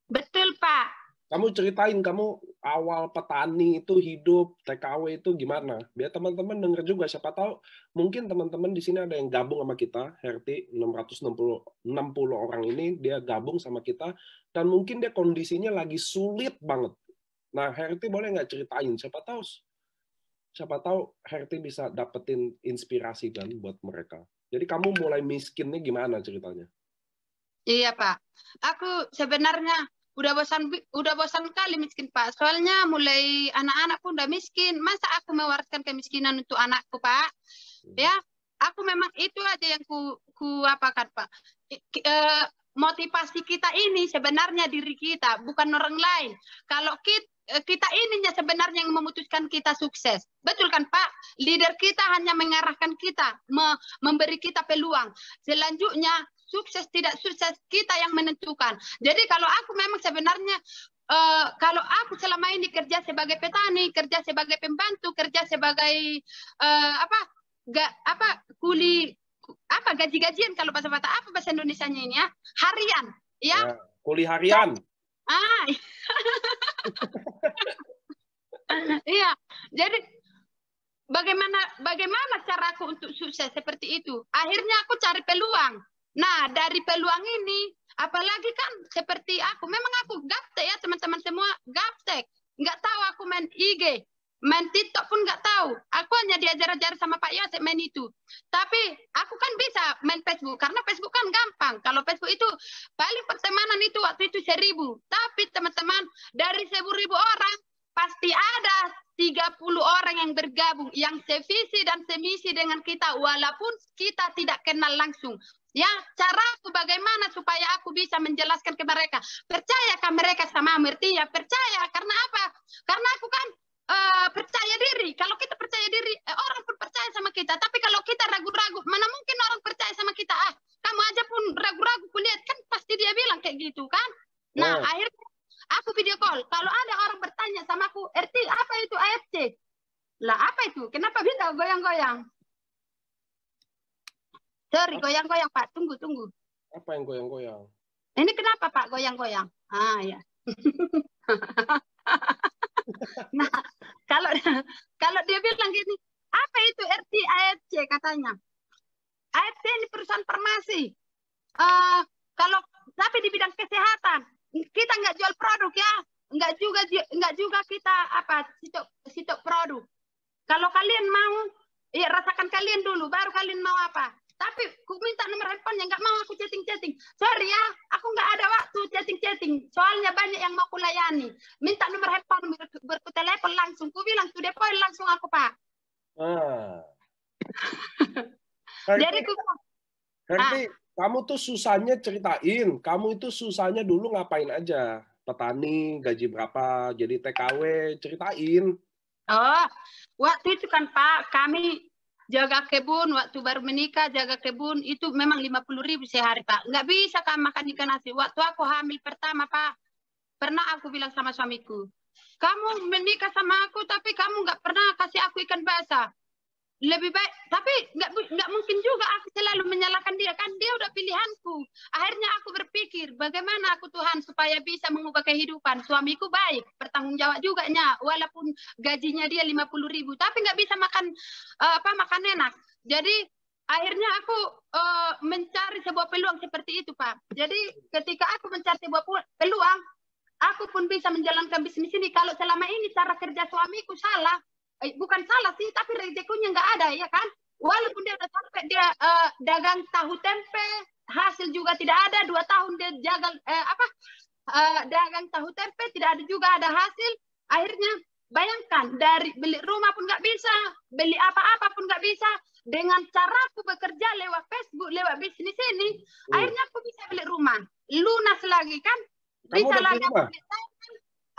Betul Pak. Kamu ceritain kamu awal petani itu hidup TKW itu gimana? Biar teman-teman denger juga, siapa tahu mungkin teman-teman di sini ada yang gabung sama kita, Herti 660 orang ini dia gabung sama kita dan mungkin dia kondisinya lagi sulit banget. Nah, Herti boleh nggak ceritain? Siapa tahu Herti bisa dapetin inspirasi kan buat mereka. Jadi kamu mulai miskinnya gimana ceritanya? Iya Pak, aku sebenarnya udah bosan kali miskin Pak. Soalnya mulai anak-anak pun udah miskin. Masa aku mewariskan kemiskinan untuk anakku Pak? Ya, aku memang itu aja yang ku apakan Pak. Motivasi kita ini sebenarnya diri kita, bukan orang lain. Kalau kita ininya sebenarnya yang memutuskan kita sukses. Betul kan Pak? Leader kita hanya mengarahkan kita, memberi kita peluang. Selanjutnya sukses tidak sukses kita yang menentukan. Jadi kalau aku memang sebenarnya kalau aku selama ini kerja sebagai petani, kerja sebagai pembantu, kerja sebagai kuli gaji-gajian kalau bahasa Indonesianya ini ya, harian ya. Kuli harian. Iya. Jadi bagaimana caraku untuk sukses seperti itu? Akhirnya aku cari peluang. Nah, dari peluang ini, apalagi kan seperti aku, memang aku gaptek ya teman-teman semua, gaptek. Nggak tahu aku main IG, main TikTok pun nggak tahu. Aku hanya diajar-ajar sama Pak Yosep main itu. Tapi aku kan bisa main Facebook, karena Facebook kan gampang. Kalau Facebook itu paling pertemanan itu waktu itu 1.000. Tapi teman-teman, dari 1.000 orang, pasti ada 30 orang yang bergabung, yang sevisi dan semisi dengan kita, walaupun kita tidak kenal langsung. Ya, caraku bagaimana supaya aku bisa menjelaskan ke mereka. Percayakah mereka sama Merti? Ya, percaya. Karena apa? Karena aku kan percaya diri. Kalau kita percaya diri, orang pun percaya sama kita. Tapi kalau kita ragu-ragu, mana mungkin orang percaya sama kita? Kamu aja pun ragu-ragu, kulihat kan pasti dia bilang kayak gitu kan? Nah, akhirnya aku video call. Kalau ada orang bertanya sama aku, RT, apa itu AFC? Lah, apa itu? Kenapa bisa goyang-goyang? Sorry, goyang-goyang Pak. Tunggu. Apa yang goyang-goyang? Ini kenapa Pak goyang-goyang? Ya. Nah, kalau dia bilang gini, apa itu RT AFC katanya? AFC ini perusahaan farmasi. Tapi di bidang kesehatan, kita nggak jual produk ya, nggak juga kita sitok produk. Kalau kalian mau, ya rasakan kalian dulu, baru kalian mau apa. Tapi aku minta nomor handphone, nggak mau aku chatting. Sorry ya, aku nggak ada waktu chatting. Soalnya banyak yang mau kulayani. Minta nomor handphone, bertelepon langsung. Ku bilang, to the point langsung aku Pak. Jadi kamu tuh susahnya ceritain. Kamu itu susahnya dulu ngapain aja? Petani, gaji berapa, jadi TKW, ceritain. Waktu itu kan Pak, kami jaga kebun, waktu baru menikah, jaga kebun, itu memang 50.000 sehari Pak. Nggak bisa kan makan ikan asin. Waktu aku hamil pertama Pak, pernah aku bilang sama suamiku, kamu menikah sama aku, tapi kamu nggak pernah kasih aku ikan basah. Lebih baik, tapi nggak mungkin juga aku selalu menyalahkan dia, kan dia udah pilihanku. Akhirnya aku berpikir, bagaimana aku Tuhan supaya bisa mengubah kehidupan. Suamiku baik, bertanggung jawab juga nya, walaupun gajinya dia 50.000, tapi nggak bisa makan enak. Jadi akhirnya aku mencari sebuah peluang seperti itu Pak. Jadi ketika aku mencari sebuah peluang, aku pun bisa menjalankan bisnis ini. Kalau selama ini cara kerja suamiku salah, bukan salah sih, tapi rezekinya nggak ada ya kan. Walaupun dia udah sampai dia dagang tahu tempe, hasil juga tidak ada. 2 tahun dia dagang tahu tempe, tidak ada juga ada hasil. Akhirnya bayangkan, dari beli rumah pun nggak bisa, beli apa-apa pun nggak bisa. Dengan cara aku bekerja lewat Facebook, lewat bisnis ini, akhirnya aku bisa beli rumah, lunas lagi kan. Bisa lagi.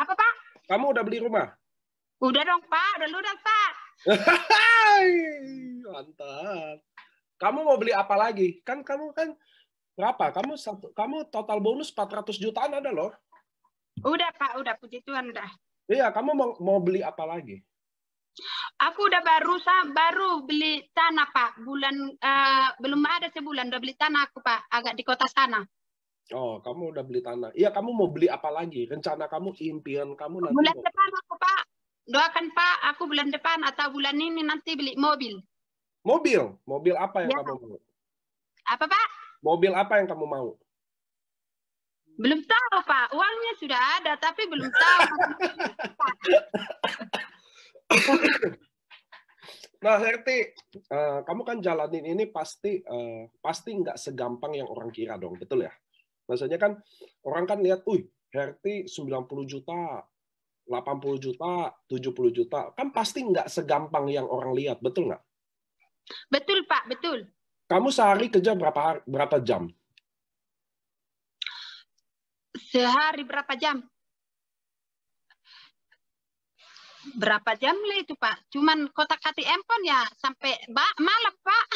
Apa Pak? Kamu udah beli rumah? Udah dong, Pak. Udah lunas, Pak. Mantap. Kamu mau beli apa lagi? Kamu kan berapa? Kamu total bonus 400 jutaan ada loh. Udah, Pak. Udah, puji Tuhan udah. Iya, kamu mau beli apa lagi? Aku udah baru beli tanah, Pak. Belum ada sebulan udah beli tanah aku, Pak. Agak di kota sana. Oh, kamu udah beli tanah. Iya, kamu mau beli apa lagi? Rencana kamu, impian kamu nanti bulan depan aku, Pak. Doakan, Pak. Aku bulan depan atau bulan ini nanti beli mobil. Mobil? Mobil apa yang kamu mau? Apa, Pak? Mobil apa yang kamu mau? Belum tahu, Pak. Uangnya sudah ada, tapi belum tahu. Nah, Herti, kamu kan jalanin ini pasti nggak segampang yang orang kira dong, betul ya? Maksudnya kan orang kan lihat, Herti 90 juta, 80 juta, 70 juta, kan pasti nggak segampang yang orang lihat, betul nggak? Betul, Pak, betul. Kamu sehari kerja berapa jam? Sehari berapa jam? Berapa jam lah itu, Pak? Cuman kotak ATM pun ya sampai malam, Pak.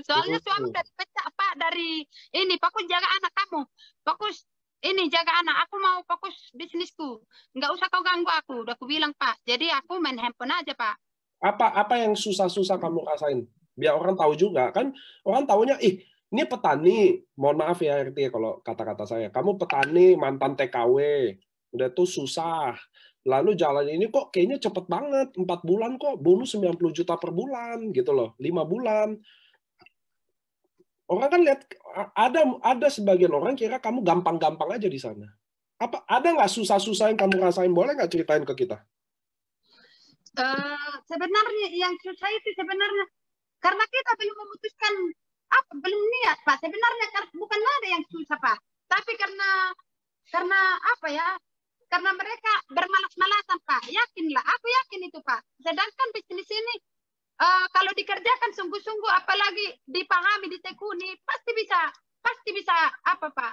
Soalnya suami dari pecah, Pak, dari ini fokus jaga anak kamu. Fokus ini jaga anak. Aku mau fokus bisnisku. Nggak usah kau ganggu aku. Udah aku bilang, Pak. Jadi aku main handphone aja, Pak. Apa yang susah-susah kamu rasain? Biar orang tahu juga. Kan orang taunya, ini petani. Mohon maaf ya, RT, kalau kata-kata saya. Kamu petani, mantan TKW. Udah tuh susah. Lalu jalan ini kok kayaknya cepet banget. 4 bulan kok bonus 90 juta per bulan gitu loh. 5 bulan. Orang kan lihat, ada sebagian orang kira kamu gampang-gampang aja di sana. Ada nggak susah-susah yang kamu rasain? Boleh nggak ceritain ke kita? Sebenarnya yang susah itu sebenarnya karena kita belum memutuskan belum niat, Pak. Sebenarnya bukan ada yang susah, Pak. Tapi karena apa ya? Karena mereka bermalas-malasan, Pak. Yakinlah, aku yakin itu, Pak. Sedangkan bisnis ini kalau dikerjakan sungguh-sungguh, apalagi dipahami, ditekuni, pasti bisa apa, Pak?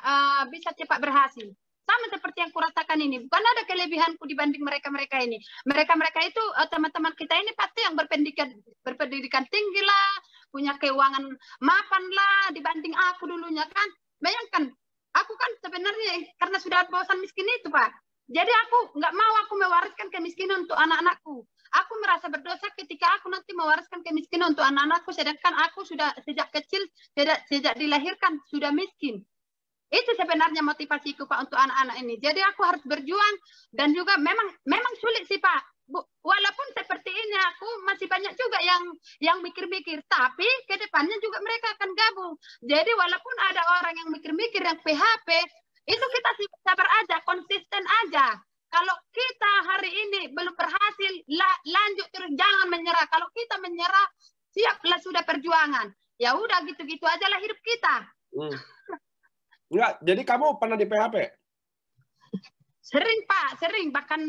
Bisa cepat berhasil. Sama seperti yang kurasakan ini. Bukan ada kelebihanku dibanding mereka-mereka ini. Mereka-mereka itu teman-teman kita ini pasti yang berpendidikan tinggi lah, punya keuangan mapan lah dibanding aku dulunya kan. Bayangkan, aku kan sebenarnya karena sudah bosan miskin itu, Pak. Jadi aku nggak mau aku mewariskan kemiskinan untuk anak-anakku. Aku merasa berdosa ketika aku nanti mewariskan kemiskinan untuk anak-anakku, sedangkan aku sudah sejak kecil, sejak dilahirkan sudah miskin. Itu sebenarnya motivasiku, Pak, untuk anak-anak ini. Jadi aku harus berjuang dan juga memang sulit sih, Pak. Walaupun seperti ini aku masih banyak juga yang mikir-mikir, tapi ke depannya juga mereka akan gabung. Jadi walaupun ada orang yang mikir-mikir yang PHP, itu kita sabar aja, konsisten aja. Kalau kita hari ini belum berhasil, lanjut terus, jangan menyerah. Kalau kita menyerah, siaplah sudah perjuangan. Ya udah gitu-gitu aja lah hidup kita. Enggak, jadi kamu pernah di PHP? Sering, Pak, sering. Bahkan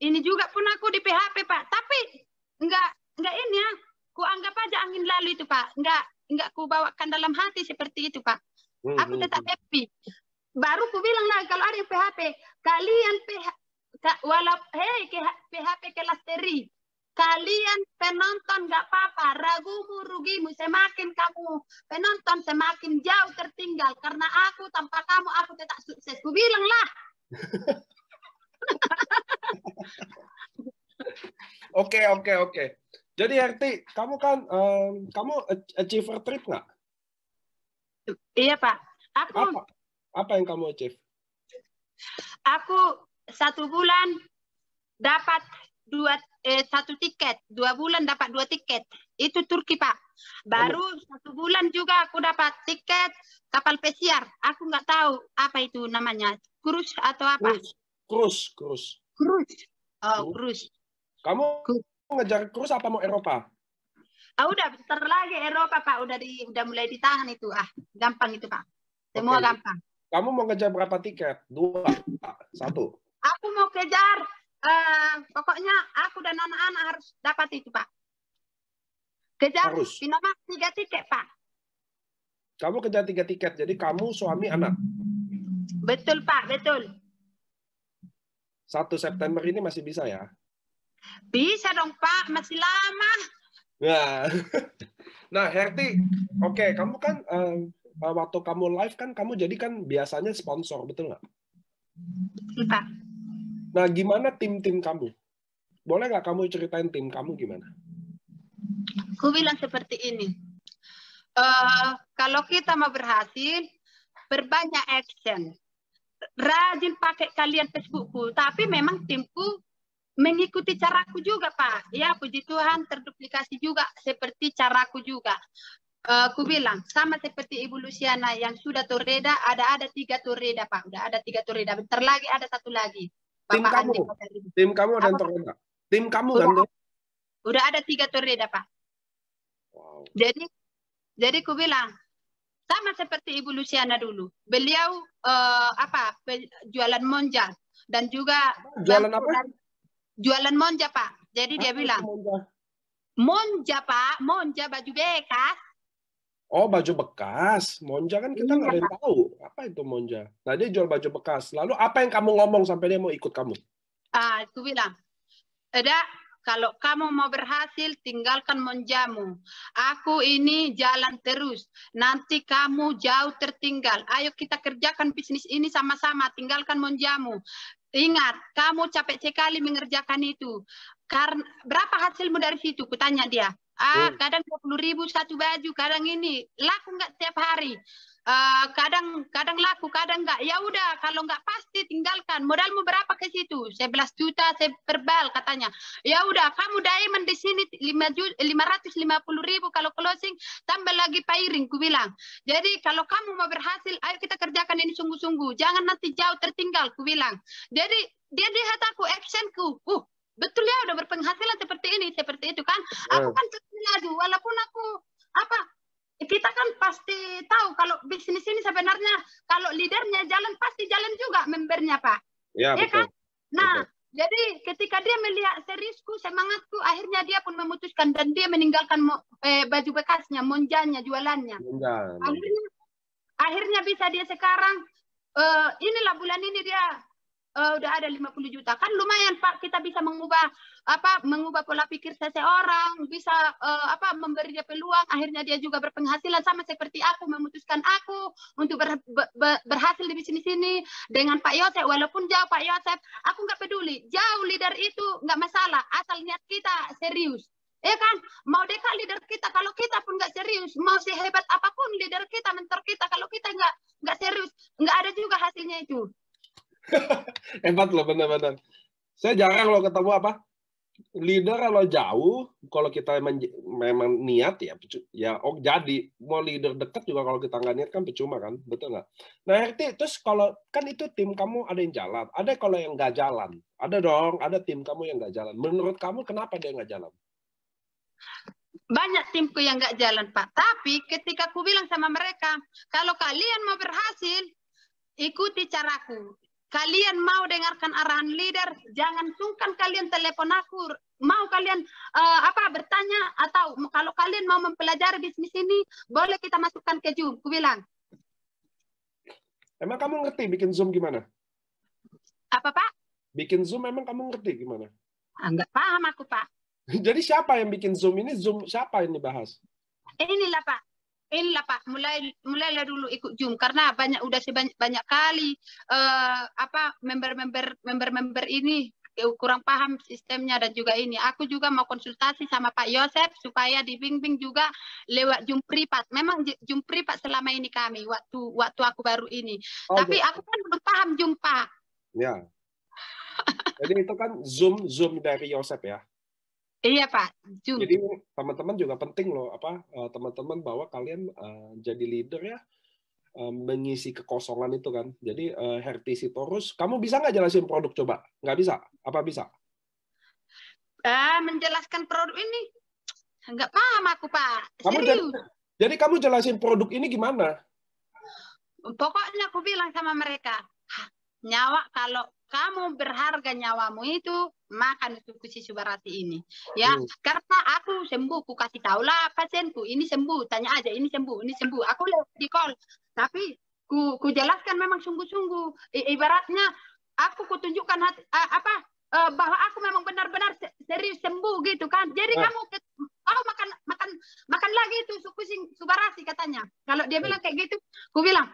ini juga pun aku di PHP, Pak. Tapi enggak ini ya. Ku anggap aja angin lalu itu, Pak. Enggak ku bawakan dalam hati seperti itu, Pak. Aku tetap happy. Baru ku bilang lagi kalau ada yang PHP, kalian PHP kelas teri. Kalian penonton nggak apa-apa, ragumu rugimu, semakin kamu penonton semakin jauh tertinggal karena aku tanpa kamu aku tetap sukses. Ku bilang lah. Oke. Jadi Herti, kamu kan kamu achiever trip nggak? Iya, Pak. Apa yang kamu achieve? Aku 1 bulan dapat 1 tiket, 2 bulan dapat 2 tiket. Itu Turki, Pak. Baru 1 bulan juga aku dapat tiket kapal pesiar. Aku nggak tahu apa itu namanya, cruise atau apa? Cruise. Oh, cruise. Kamu ngejar cruise apa mau Eropa? Udah bentar lagi Eropa, Pak. Udah mulai ditahan itu. Gampang itu, Pak. Semua gampang. Kamu mau ngejar berapa tiket? 2, 1? Aku mau kejar. Pokoknya aku dan anak-anak harus dapat itu, Pak. Kejar minimal 3 tiket, Pak. Kamu kejar 3 tiket. Jadi kamu, suami, anak. Betul, Pak. Betul. 1 September ini masih bisa ya? Bisa dong Pak, masih lama. Nah, nah Herti, oke, kamu kan waktu kamu live kan kamu jadi kan biasanya sponsor, betul nggak? Pak. Nah, gimana tim-tim kamu? Boleh nggak kamu ceritain tim kamu gimana? Aku bilang seperti ini. Kalau kita mau berhasil, berbanyak action. Rajin pakai kalian Facebookku, tapi memang timku mengikuti caraku juga, Pak. Ya, puji Tuhan, terduplikasi juga seperti caraku juga. Aku bilang, sama seperti Ibu Luciana yang sudah Torreda, ada 3 Torreda, Pak. Udah ada 3 Torreda. Bentar lagi ada 1 lagi. Tim kamu? Tim kamu ada yang Torreda? Tim kamu kan? Udah ada 3 Torreda, Pak. Wow. Jadi aku bilang, sama seperti Ibu Luciana dulu. Beliau jualan monja dan juga jualan apa? Jualan monja, Pak. Jadi dia bilang, monja, Pak, monja baju bekas. Oh, baju bekas. Monja kan kita nggak ada yang tahu. Apa itu monja? Nah, dia jual baju bekas. Lalu apa yang kamu ngomong sampai dia mau ikut kamu? Aku bilang, kalau kamu mau berhasil, tinggalkan monjamu. Aku ini jalan terus. Nanti kamu jauh tertinggal. Ayo kita kerjakan bisnis ini sama-sama. Tinggalkan monjamu. Ingat, kamu capek sekali mengerjakan itu. Karena berapa hasilmu dari situ? Kutanya dia. Kadang 20.000 satu baju, kadang ini. Laku nggak tiap hari? Kadang laku, kadang nggak. Ya udah, kalau nggak pasti tinggalkan. Modalmu berapa ke situ? 11 juta per bal katanya. Ya udah, kamu diamond di sini 550.000 kalau closing, tambah lagi pairing, ku bilang. Jadi kalau kamu mau berhasil, ayo kita kerjakan ini sungguh-sungguh. Jangan nanti jauh tertinggal, ku bilang. Jadi dia lihat aku, actionku. Betul ya, udah berpenghasilan seperti ini, seperti itu kan. Aku kan laju, walaupun aku kita kan pasti tahu kalau bisnis ini sebenarnya kalau leadernya jalan pasti jalan juga membernya, Pak. Ya, betul. Kan? Nah, jadi ketika dia melihat seriusku, semangatku, akhirnya dia pun memutuskan dan dia meninggalkan baju bekasnya, monjanya, jualannya. Akhirnya bisa dia sekarang, inilah bulan ini dia udah ada 50 juta. Kan lumayan, Pak, kita bisa mengubah pola pikir seseorang, bisa memberi dia peluang, akhirnya dia juga berpenghasilan sama seperti aku, memutuskan aku untuk berhasil di bisnis ini dengan Pak Yosef. Walaupun jauh Pak Yosef, aku nggak peduli. Jauh leader itu nggak masalah, asal niat kita serius. Ya kan, mau dekat leader kita, kalau kita pun nggak serius, mau sehebat apapun leader kita, mentor kita, kalau kita nggak serius, nggak ada juga hasilnya itu. Hebat loh, benar-benar. Saya jarang loh ketemu leader kalau jauh, kalau kita memang niat ya jadi mau leader dekat juga kalau kita nggak niat kan percuma kan, betul nggak? Nah, Herti, terus kalau kan itu tim kamu ada yang jalan, ada kalau yang nggak jalan, ada dong, ada tim kamu yang nggak jalan. Menurut kamu kenapa dia nggak jalan? Banyak timku yang nggak jalan, Pak. Tapi ketika aku bilang sama mereka, kalau kalian mau berhasil, ikuti caraku. Kalian mau dengarkan arahan leader, jangan sungkan kalian telepon aku. Mau kalian bertanya, atau kalau kalian mau mempelajari bisnis ini, boleh kita masukkan ke Zoom, aku bilang. Emang kamu ngerti bikin Zoom gimana? Apa, Pak? Bikin Zoom emang kamu ngerti gimana? Nggak paham aku, Pak. Jadi siapa yang bikin Zoom ini? Zoom siapa yang dibahas? Inilah, Pak. Mulailah dulu ikut Zoom karena udah banyak kali member ini kurang paham sistemnya dan juga ini. Aku juga mau konsultasi sama Pak Yosef supaya dibimbing juga lewat Zoom privat. Memang Zoom privat selama ini kami waktu aku baru ini. Tapi aku kan belum paham Zoom, Pak. Ya. Jadi itu kan Zoom dari Yosef ya. Iya, Pak. Zoom. Jadi teman-teman juga penting loh teman-teman bahwa kalian jadi leader ya, mengisi kekosongan itu kan. Jadi Herti Sitorus, kamu bisa nggak jelasin produk coba? Nggak bisa? Apa bisa? Menjelaskan produk ini nggak paham aku, Pak. Jadi kamu jelasin produk ini gimana? Pokoknya aku bilang sama mereka, nyawa, kalau kamu berharga nyawamu itu, makan itu Susi Subarati ini. Ya, karena aku sembuh, ku kasih tahu lah pasienku, ini sembuh, tanya aja, ini sembuh, ini sembuh. Aku lihat di call, tapi ku jelaskan memang sungguh-sungguh. Ibaratnya aku kutunjukkan bahwa aku memang benar-benar serius sembuh gitu kan. Jadi kamu makan lagi itu Subarasi katanya. Kalau dia bilang kayak gitu, aku bilang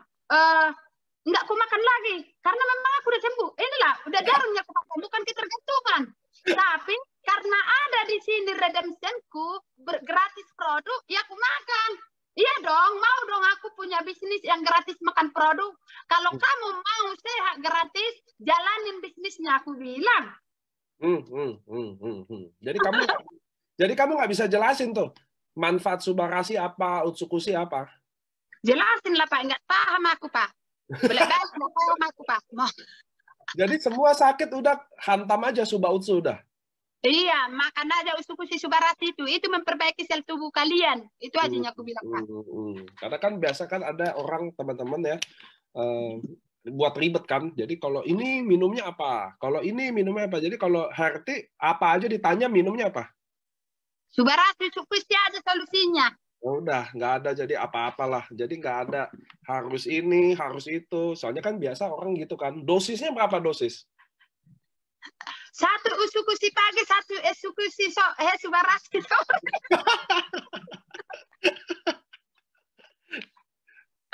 enggak, aku makan lagi karena memang aku udah sembuh. Inilah udah jarumnya aku makan, bukan ketergantungan. Tapi karena ada di sini redemptionku gratis produk, ya aku makan. Iya dong, mau dong aku punya bisnis yang gratis makan produk. Kalau kamu mau sehat gratis, jalanin bisnisnya, aku bilang. Jadi kamu nggak bisa jelasin tuh manfaat Subarasi apa, Utsukushi apa? Jelasin lah Pak, nggak paham aku Pak. Belak-belak nggak paham aku Pak. Jadi semua sakit udah hantam aja Utsu udah. Iya, makan aja Utsukushi Subarasi itu memperbaiki sel tubuh kalian. Itu aja yang aku bilang Pak. Karena kan biasa kan ada orang teman-teman ya buat ribet kan. Jadi kalau ini minumnya apa? Kalau ini minumnya apa? Jadi kalau Herti apa aja ditanya minumnya apa? Subarasi Utsukushi aja solusinya. Udah nggak ada jadi apa-apalah. Jadi nggak ada harus ini, harus itu. Soalnya kan biasa orang gitu kan. Dosisnya berapa dosis? 1 Utsukushi pagi, 1 Utsukushi Subarasi sore.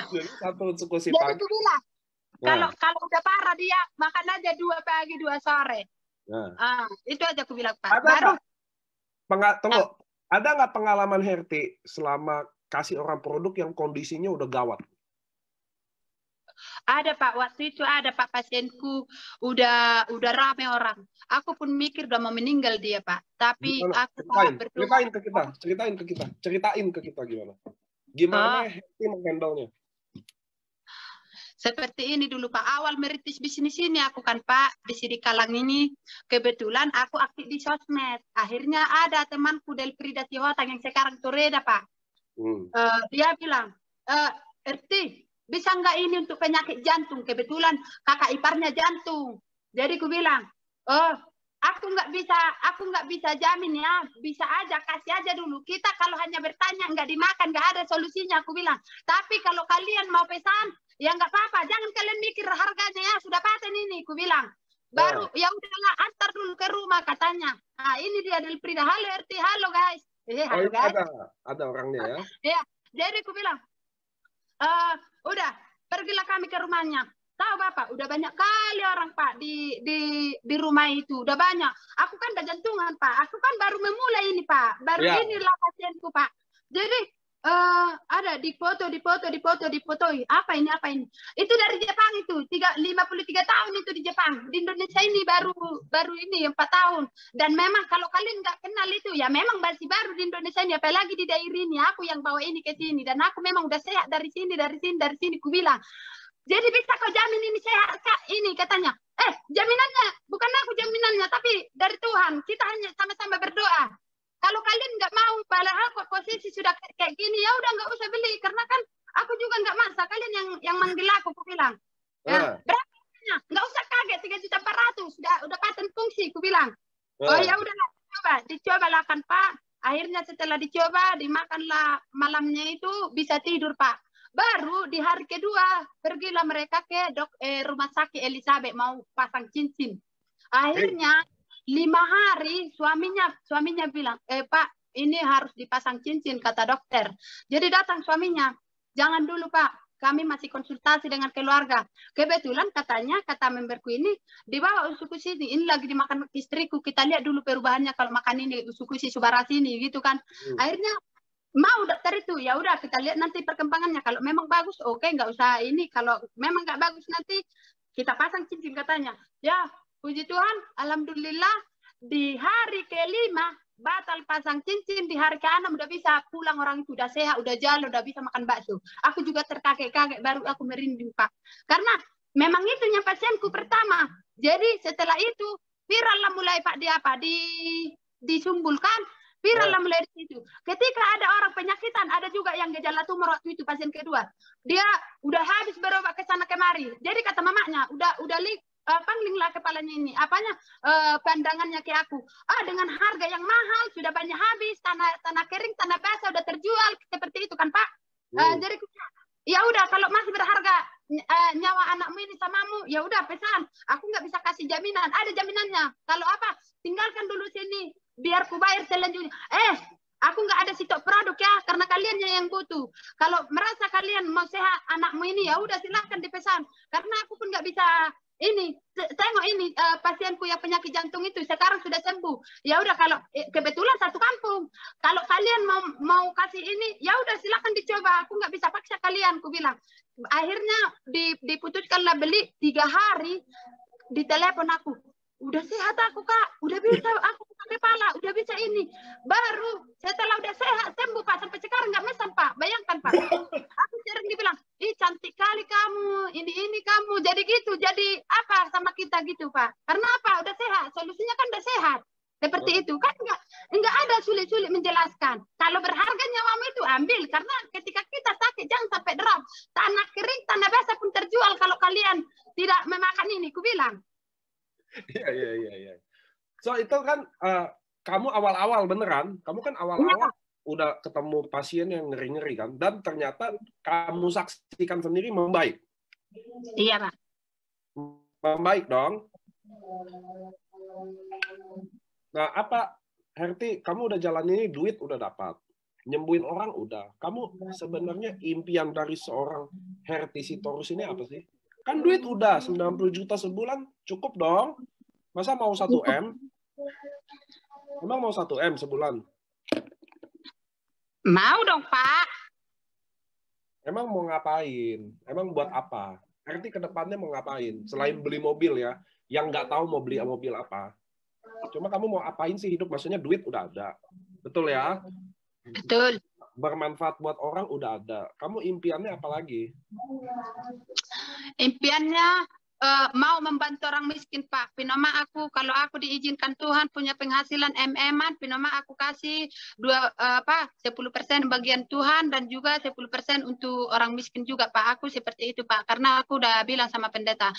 Jadi 1 Utsukushi pagi. Jadi itu bilang, kalau udah parah dia makan aja 2 pagi 2 sore. Itu aja aku bilang Pak. Tunggu, ada nggak pengalaman Herti selama kasih orang produk yang kondisinya udah gawat? Ada Pak, waktu itu ada Pak, pasienku udah rame orang. Aku pun mikir udah mau meninggal dia Pak. Tapi aku ceritain ke kita gimana. Gimana Herti menghandle-nya? Seperti ini dulu Pak, awal merintis bisnis ini aku kan Pak, di sini Kalang ini, kebetulan aku aktif di sosmed. Akhirnya ada temanku Delfrida Sihotang yang sekarang Toreda Pak. Dia bilang, Erti, bisa nggak ini untuk penyakit jantung? Kebetulan kakak iparnya jantung. Jadi aku bilang, aku nggak bisa jamin ya, bisa aja, kasih aja dulu. Kita kalau hanya bertanya nggak dimakan, nggak ada solusinya, aku bilang. Tapi kalau kalian mau pesan, ya nggak apa-apa, jangan kalian mikir harganya ya, sudah paten ini, aku bilang. Baru ya udahlah, antar dulu ke rumah katanya. Nah ini dia Delfrida, halo Erti, halo guys. Halo guys. Ada orangnya ya. Ya, jadi aku bilang, udah pergilah kami ke rumahnya. Tahu Bapak, udah banyak kali orang Pak di rumah itu, udah banyak. Aku kan udah jantungan Pak, aku kan baru memulai ini Pak, baru inilah pasienku Pak. Jadi ada dipotoi. Apa ini? Itu dari Jepang itu, 53 tahun itu di Jepang. Di Indonesia ini baru ini 4 tahun. Dan memang kalau kalian nggak kenal itu, ya memang masih baru di Indonesia ini, apalagi di daerah ini. Aku yang bawa ini ke sini, dan aku memang udah sehat dari sini, ku bilang. Jadi bisa kau jamin ini sehat Kak? Ini katanya. Jaminannya bukan aku jaminannya, tapi dari Tuhan. Kita hanya sama-sama berdoa. Kalau kalian nggak mau, padahal posisi sudah kayak gini, ya udah nggak usah beli, karena kan aku juga nggak maksa kalian yang manggil aku bilang. Berapa? Nggak usah kaget, 3.400.000 udah paten fungsi, aku bilang. Oh ya udahlah, dicoba lah kan Pak. Akhirnya setelah dicoba, dimakanlah malamnya itu bisa tidur Pak. Baru di hari kedua pergilah mereka ke rumah sakit Elizabeth mau pasang cincin. Akhirnya 5 hari suaminya bilang, Pak ini harus dipasang cincin kata dokter. Jadi datang suaminya, jangan dulu Pak, kami masih konsultasi dengan keluarga. Kebetulan kata memberku ini dibawa Utsukushi ini lagi dimakan istriku. Kita lihat dulu perubahannya kalau makan ini Utsukushi Subarasi ini gitu kan. Akhirnya mau daftar itu, ya udah kita lihat nanti perkembangannya. Kalau memang bagus, oke, nggak usah ini. Kalau memang nggak bagus nanti kita pasang cincin katanya. Ya, puji Tuhan, alhamdulillah di hari ke-5 batal pasang cincin, di hari ke-6 udah bisa pulang, orang itu udah sehat, udah jalan, udah bisa makan bakso. Aku juga terkaget-kaget, baru aku merinding Pak. Karena memang itunya pasienku pertama. Jadi setelah itu viral lah mulai Pak disumbulkan. Viral lah mulai dari situ. Ketika ada orang penyakitan, ada juga yang gejala tumor waktu itu pasien kedua. Dia udah habis berobat ke sana kemari. Jadi kata mamanya, udah panglinglah kepalanya ini. Pandangannya ke aku. Dengan harga yang mahal, sudah banyak habis, tanah kering, tanah basah udah terjual seperti itu kan Pak. Jadi ya udah kalau masih berharga nyawa anakmu ini samamu, ya udah pesan. Aku nggak bisa jaminan. Ada jaminannya. Kalau apa, tinggalkan dulu sini, biar ku bayar selanjutnya. Aku nggak ada sitok produk ya, karena kaliannya yang butuh. Kalau merasa kalian mau sehat anakmu ini, ya udah silahkan dipesan. Karena aku pun nggak bisa ini. Tengok ini pasienku yang penyakit jantung itu sekarang sudah sembuh. Ya udah, kalau kebetulan satu kampung. Kalau kalian mau kasih ini, ya udah silahkan dicoba. Aku nggak bisa paksa kalian, aku bilang. Akhirnya diputuskanlah beli 3 hari. Di telepon aku, udah sehat aku Kak, udah bisa aku pakai pala, udah bisa ini. Baru setelah udah sehat sembuh Pak, sampai sekarang nggak mesan Pak. Bayangkan Pak. Aku sering dibilang, ih cantik kali kamu, ini kamu. Jadi gitu, jadi apa sama kita gitu Pak. Karena apa? Udah sehat, solusinya kan udah sehat. Seperti itu kan, nggak ada sulit-sulit menjelaskan. Kalau berharga nyawamu itu ambil, karena ketika kita sakit jangan sampai drop. Tanah kering, tanah basah pun terjual kalau kalian tidak memakan ini, ku bilang. Iya. So itu kan kamu awal-awal beneran, kamu kan awal-awal udah ketemu pasien yang ngeri-ngeri kan, dan ternyata kamu saksikan sendiri membaik. Iya Pak. Membaik dong. Nah, apa, Herti, kamu udah jalan ini, duit udah dapat. Nyembuhin orang udah. Kamu sebenarnya impian dari seorang Herti Sitorus ini apa sih? Kan duit udah, 90 juta sebulan cukup dong. Masa mau 1 M? Emang mau 1 M sebulan? Mau dong, Pak. Emang mau ngapain? Emang buat apa? Herti ke depannya mau ngapain? Selain beli mobil ya, yang nggak tahu mau beli mobil apa. Cuma kamu mau apain sih hidup? Maksudnya duit udah ada. Betul ya? Betul. Bermanfaat buat orang udah ada. Kamu impiannya apa lagi? Impiannya mau membantu orang miskin, Pak. Pinoma aku, kalau aku diizinkan Tuhan punya penghasilan MM-an, pinoma aku kasih 10% bagian Tuhan dan juga 10% untuk orang miskin juga, Pak. Aku seperti itu, Pak. Karena aku udah bilang sama pendeta,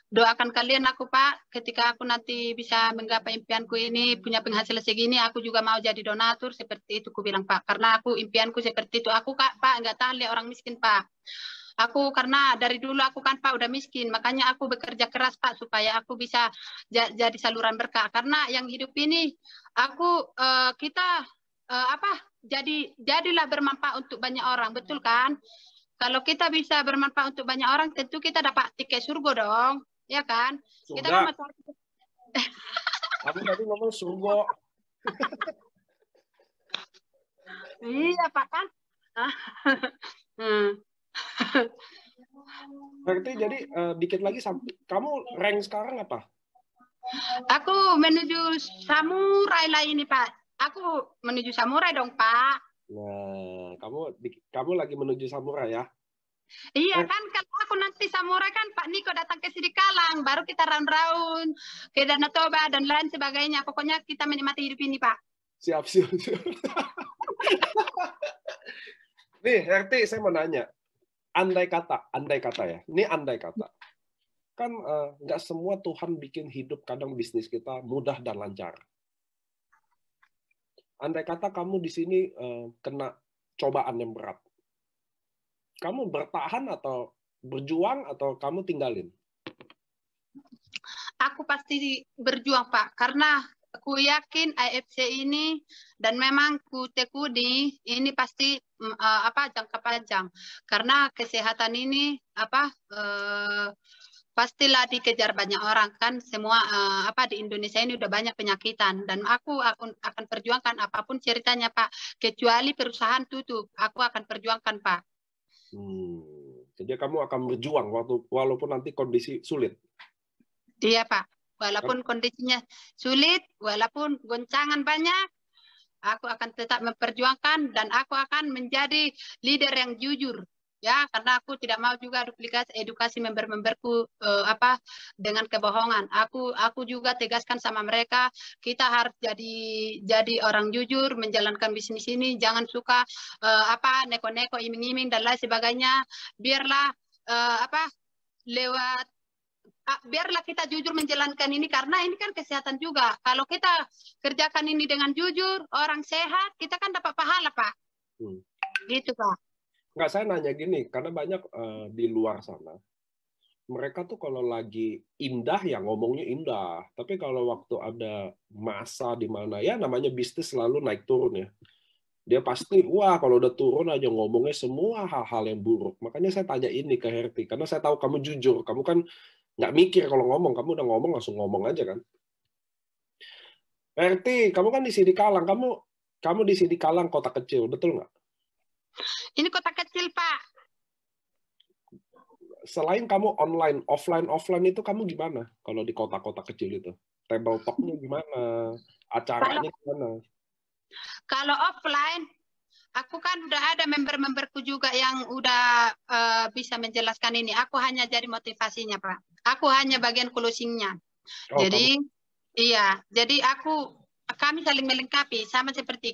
doakan kalian aku, Pak, ketika aku nanti bisa menggapai impianku ini, punya penghasilan segini, aku juga mau jadi donatur, seperti itu aku bilang, Pak. Karena aku impianku seperti itu. Aku, Kak, Pak, nggak tahan lihat orang miskin, Pak. Aku karena dari dulu aku kan Pak udah miskin, makanya aku bekerja keras Pak supaya aku bisa jadi saluran berkah. Karena yang hidup ini aku jadilah bermanfaat untuk banyak orang, betul kan? Kalau kita bisa bermanfaat untuk banyak orang, tentu kita dapat tiket surga dong, ya kan? Surga. Kita kan Kamu tadi ngomong surga. Iya Pak kan? Berarti jadi dikit lagi kamu rank sekarang apa? Aku menuju samurai lah ini Pak. Aku menuju samurai dong Pak. Nah, kamu lagi menuju samurai ya? Iya kan, kalau aku nanti samurai kan Pak Niko datang ke Sidikalang, baru kita round-round ke Danau Toba dan lain sebagainya. Pokoknya kita menikmati hidup ini Pak. Siap. Nih, Herti, saya mau nanya. Andai kata ya. Ini andai kata. Kan nggak semua Tuhan bikin hidup kadang bisnis kita mudah dan lancar. Andai kata kamu di sini kena cobaan yang berat. Kamu bertahan atau berjuang atau kamu tinggalin? Aku pasti berjuang, Pak. Karena aku yakin AFC ini dan memang ku tekuni ini pasti jangka panjang. Karena kesehatan ini pastilah dikejar banyak orang kan, semua di Indonesia ini udah banyak penyakitan dan aku akan perjuangkan apapun ceritanya Pak, kecuali perusahaan tutup aku akan perjuangkan Pak. Jadi kamu akan berjuang walaupun nanti kondisi sulit. Iya Pak, walaupun kondisinya sulit, walaupun goncangan banyak, aku akan tetap memperjuangkan dan aku akan menjadi leader yang jujur. Ya, karena aku tidak mau juga duplikasi edukasi member-memberku dengan kebohongan. Aku juga tegaskan sama mereka, kita harus jadi orang jujur menjalankan bisnis ini, jangan suka neko-neko, iming-iming dan lain sebagainya. Biarlah biarlah kita jujur menjalankan ini karena ini kan kesehatan juga. Kalau kita kerjakan ini dengan jujur, orang sehat, kita kan dapat pahala, Pak. Gitu, Pak. Nggak, saya nanya gini, karena banyak di luar sana, mereka tuh kalau lagi indah ya ngomongnya indah. Tapi kalau waktu ada masa di mana ya namanya bisnis selalu naik turun ya. Dia pasti, wah kalau udah turun aja ngomongnya semua hal-hal yang buruk. Makanya saya tanya ini ke Herti, karena saya tahu kamu jujur. Kamu kan nggak mikir kalau ngomong, kamu udah ngomong langsung ngomong aja kan. Herti, kamu kan di Sidikalang, kamu di Sidikalang kota kecil, betul nggak? Ini kota kecil, Pak. Selain kamu online, offline itu kamu gimana kalau di kota-kota kecil itu? Table talk-nya gimana? Acaranya gimana? Kalau offline, aku kan udah ada member-memberku juga yang udah bisa menjelaskan ini. Aku hanya jadi motivasinya, Pak. Aku hanya bagian closing-nya. Oh, Jadi, iya. Jadi kami saling melengkapi. Sama seperti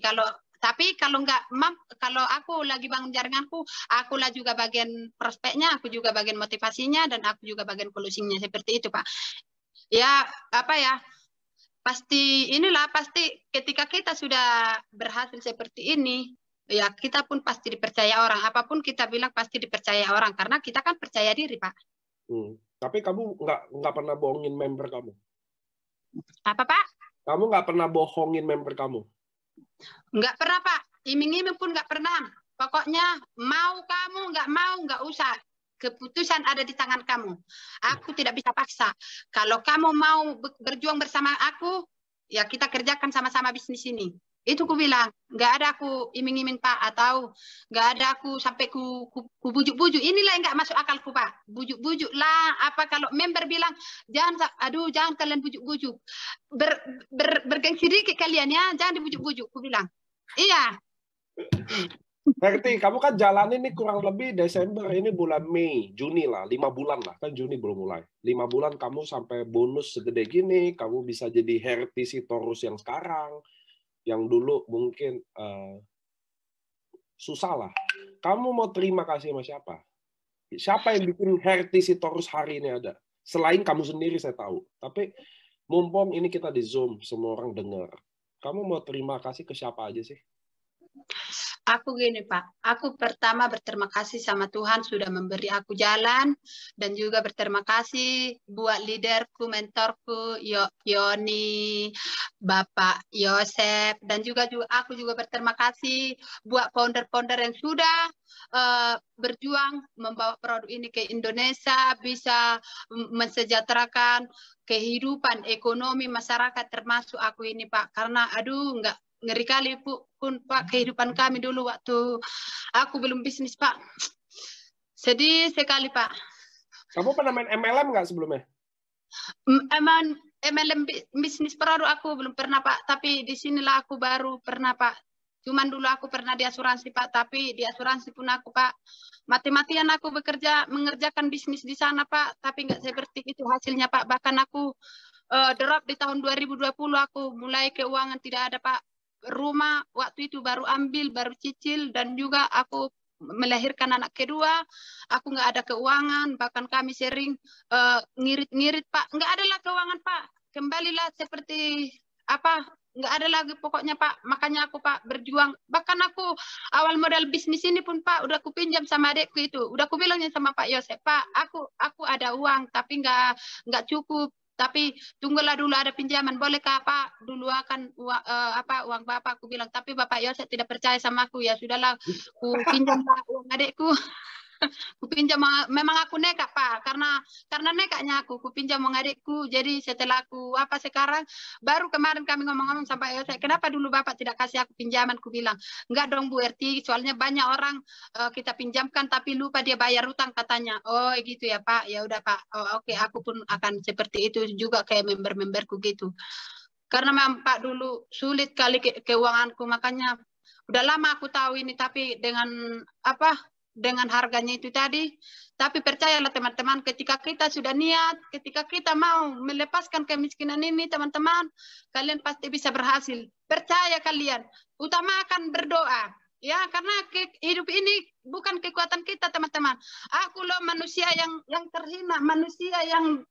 tapi kalau kalau aku lagi bangun jaringanku, akulah juga bagian prospeknya, aku juga bagian motivasinya, dan aku juga bagian closing-nya. Seperti itu, Pak. Ya, apa ya? Pasti ketika kita sudah berhasil seperti ini, ya kita pun pasti dipercaya orang. Apapun kita bilang pasti dipercaya orang karena kita kan percaya diri, Pak. Tapi kamu nggak pernah bohongin member kamu? Apa, Pak? Kamu nggak pernah bohongin member kamu? Nggak pernah, Pak. Iming-iming pun nggak pernah. Pokoknya mau kamu nggak usah. Keputusan ada di tangan kamu. Aku tidak bisa paksa. Kalau kamu mau berjuang bersama aku, ya kita kerjakan sama-sama bisnis ini. Itu ku bilang. Nggak ada aku iming-iming, Pak. Atau nggak ada aku sampai ku bujuk-bujuk. Inilah yang nggak masuk akalku, Pak. Bujuk-bujuk lah. Apa kalau member bilang, jangan kalian bujuk-bujuk. Bergengsi dikit kalian ya. Jangan dibujuk-bujuk. Ku bilang. Iya. Berarti kamu kan jalan ini kurang lebih Desember, ini bulan Mei, Juni lah, 5 bulan lah, kan Juni belum mulai. 5 bulan kamu sampai bonus segede gini, kamu bisa jadi Herti Sitorus yang sekarang, yang dulu mungkin susah lah. Kamu mau terima kasih sama siapa? Siapa yang bikin Herti Sitorus hari ini ada? Selain kamu sendiri saya tahu. Tapi mumpung ini kita di Zoom, semua orang dengar. Kamu mau terima kasih ke siapa aja sih? Aku gini, Pak. Aku pertama berterima kasih sama Tuhan sudah memberi aku jalan, dan juga berterima kasih buat leaderku, mentorku, Yoni, Bapak Yosep, dan juga aku juga berterima kasih buat founder-founder yang sudah berjuang membawa produk ini ke Indonesia, bisa mensejahterakan kehidupan ekonomi masyarakat, termasuk aku ini, Pak. Karena nggak ngeri kali pun, Pak, kehidupan kami dulu waktu aku belum bisnis, Pak. Sedih sekali, Pak. Kamu pernah main MLM nggak sebelumnya? Emang MLM bisnis produk aku belum pernah, Pak. Tapi di sinilah aku baru pernah, Pak. Cuman dulu aku pernah di asuransi, Pak. Tapi di asuransi pun aku, Pak, mati-matian aku mengerjakan bisnis di sana, Pak. Tapi nggak seperti itu hasilnya, Pak. Bahkan aku drop di tahun 2020. Aku mulai keuangan tidak ada, Pak. Rumah waktu itu baru ambil, baru cicil, dan juga aku melahirkan anak kedua, aku nggak ada keuangan, bahkan kami sering ngirit-ngirit, Pak. Nggak ada lah keuangan, Pak. Kembalilah seperti nggak ada lagi pokoknya, Pak. Makanya aku, Pak, berjuang. Bahkan aku awal modal bisnis ini pun, Pak, udah aku pinjam sama adekku itu. Udah aku bilangnya sama Pak Yosep, Pak, aku ada uang tapi nggak cukup. Tapi tunggulah dulu ada pinjaman, bolehkah Pak? Dulu akan uang Bapak, aku bilang. Tapi Bapak Yosef tidak percaya sama aku, ya sudahlah, aku pinjam uang adekku. Ku pinjam, memang aku nekat, Pak, karena nekatnya aku pinjam uang adikku. Jadi setelah sekarang baru kemarin kami ngomong-ngomong sampai Yosef, kenapa dulu Bapak tidak kasih aku pinjaman? Ku bilang, enggak dong Bu Erti, soalnya banyak orang kita pinjamkan tapi lupa dia bayar utang, katanya. Oh gitu ya Pak, ya udah Pak. Oh, oke, aku pun akan seperti itu juga kayak member-memberku gitu. Karena memang Pak dulu sulit kali keuanganku, makanya udah lama aku tahu ini, tapi dengan harganya itu tadi. Tapi percayalah teman-teman, ketika kita sudah niat, ketika kita mau melepaskan kemiskinan ini, teman-teman, kalian pasti bisa berhasil. Percaya kalian, utamakan berdoa. Ya, karena hidup ini bukan kekuatan kita, teman-teman. Aku loh manusia yang terhina, manusia yang